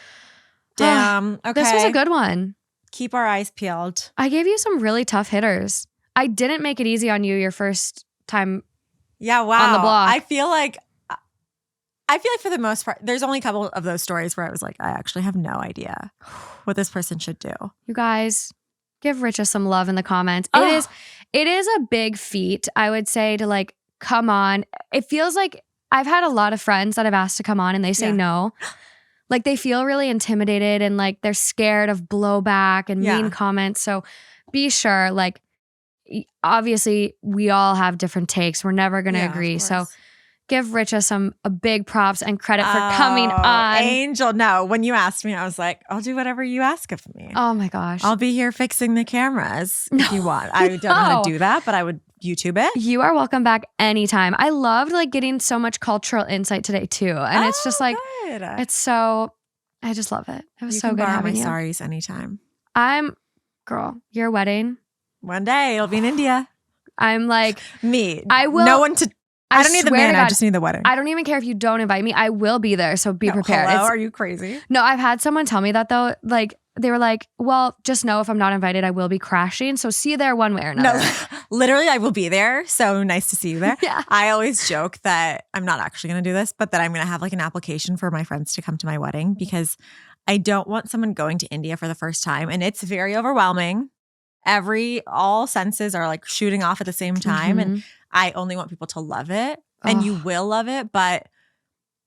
Damn. Okay. This was a good one. Keep our eyes peeled. I gave you some really tough hitters. I didn't make it easy on you your first time. Yeah, wow. On the block. I feel like for the most part, there's only a couple of those stories where I was like, I actually have no idea what this person should do. You guys, give Richa some love in the comments. Oh. It is a big feat, I would say, to like come on. It feels like I've had a lot of friends that have asked to come on and they say no. Like they feel really intimidated and like they're scared of blowback and mean comments. So be sure, like, obviously we all have different takes. We're never going to agree. So give Richa a big props and credit for coming on. Angel, no. When you asked me, I was like, I'll do whatever you ask of me. Oh my gosh. I'll be here fixing the cameras if you want. I don't know how to do that, but I would YouTube it. You are welcome back anytime. I loved like getting so much cultural insight today too. And it's just like, good. It's so, I just love it. It was so good having you. You can borrow my saris anytime. Girl, your wedding. One day it'll be in India. I'm like, me. I will. No one to. I don't need the man. I just need the wedding. I don't even care if you don't invite me. I will be there. So be prepared. Hello, are you crazy? No, I've had someone tell me that though. Like they were like, well, just know if I'm not invited, I will be crashing. So see you there one way or another. No, literally I will be there. So nice to see you there. Yeah. I always joke that I'm not actually going to do this, but that I'm going to have like an application for my friends to come to my wedding because I don't want someone going to India for the first time. And it's very overwhelming. All senses are like shooting off at the same time. And I only want people to love it. And you will love it. But,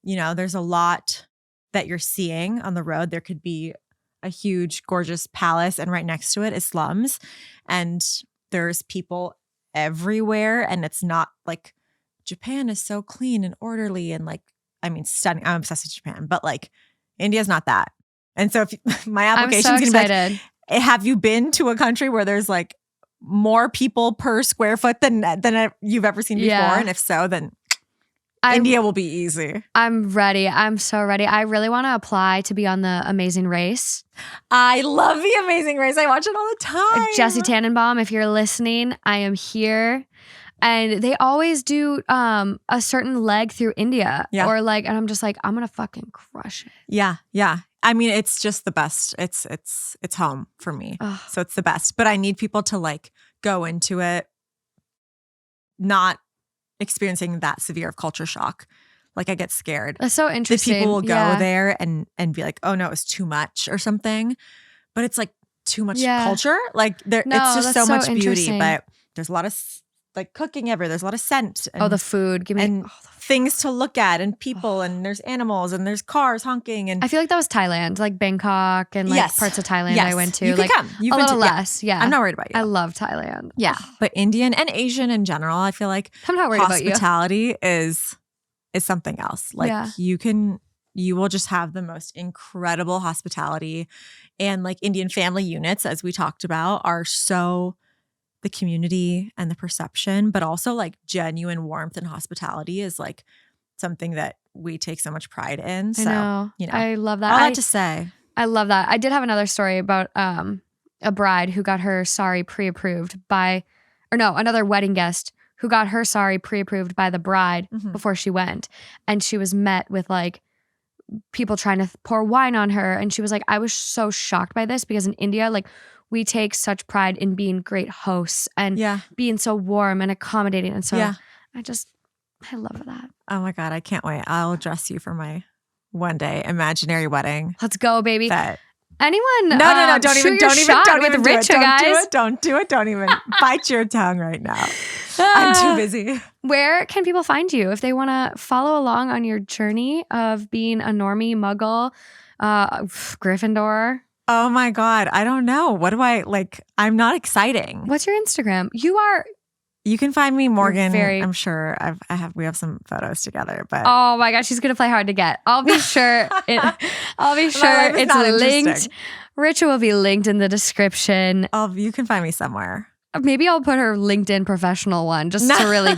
you know, there's a lot that you're seeing on the road. There could be a huge, gorgeous palace. And right next to it is slums. And there's people everywhere. And it's not like Japan is so clean and orderly and like, I mean, stunning. I'm obsessed with Japan. But like India's not that. And so if my application is going to be like, have you been to a country where there's like more people per square foot than you've ever seen before? Yeah. And if so, then India will be easy. I'm ready. I'm so ready. I really want to apply to be on the Amazing Race. I love the Amazing Race. I watch it all the time. Jesse Tannenbaum, if you're listening, I am here. And they always do a certain leg through India. Yeah. Or like, and I'm just like, I'm going to fucking crush it. Yeah. Yeah. I mean, it's just the best. It's home for me. Ugh. So it's the best. But I need people to like go into it not experiencing that severe of culture shock. Like I get scared. That's so interesting. The people will go there and be like, oh no, it was too much or something. But it's like too much culture. Like it's just so much beauty. But there's a lot of like cooking ever. There's a lot of scent. And, the food. Give me and things to look at and people and there's animals and there's cars honking. And I feel like that was Thailand, like Bangkok and like parts of Thailand I went to. You like can come. a little less. Yeah. I'm not worried about you. I love Thailand. Yeah. But Indian and Asian in general, I feel like I'm not worried about you. Hospitality is something else. Like you will just have the most incredible hospitality. And like Indian family units, as we talked about, are so the community and the perception, but also like genuine warmth and hospitality is like something that we take so much pride in. So, I love that. All that to say. I love that. I did have another story about a bride who got her sari pre-approved another wedding guest who got her sari pre-approved by the bride before she went. And she was met with like people trying to pour wine on her. And she was like, I was so shocked by this because in India, like we take such pride in being great hosts and being so warm and accommodating. And so I love that. Oh my God, I can't wait. I'll dress you for my one day imaginary wedding. Let's go, baby. Anyone? No, don't even with Richa, guys. Don't do it. Don't even bite your tongue right now. I'm too busy. Where can people find you if they want to follow along on your journey of being a normie muggle, Gryffindor? Oh my God, I don't know. What do I like? I'm not exciting. What's your Instagram? You can find me, Morgan. I'm sure we have some photos together, but oh my gosh, she's gonna play hard to get. I'll be sure it's linked. Richa will be linked in the description. You can find me somewhere. Maybe I'll put her LinkedIn professional one just to really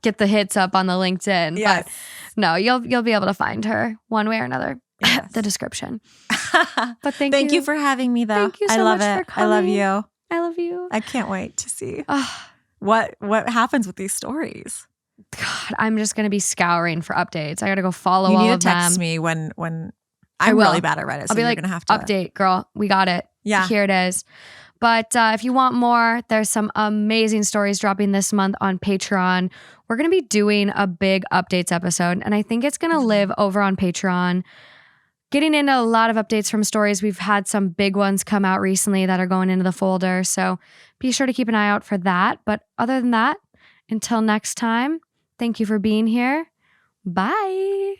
get the hits up on the LinkedIn. Yes. But no, you'll be able to find her one way or another. Yes. The description. But thank you for having me, though. Thank you so much for coming. I love you. I love you. I can't wait to see what happens with these stories. God, I'm just gonna be scouring for updates. I gotta go follow all of them. You need to text me when I'm really bad at Reddit. So I'll be like, gonna have to update, girl. We got it. Yeah, here it is. But if you want more, there's some amazing stories dropping this month on Patreon. We're gonna be doing a big updates episode, and I think it's gonna live over on Patreon. Getting into a lot of updates from stories. We've had some big ones come out recently that are going into the folder. So be sure to keep an eye out for that. But other than that, until next time, thank you for being here. Bye.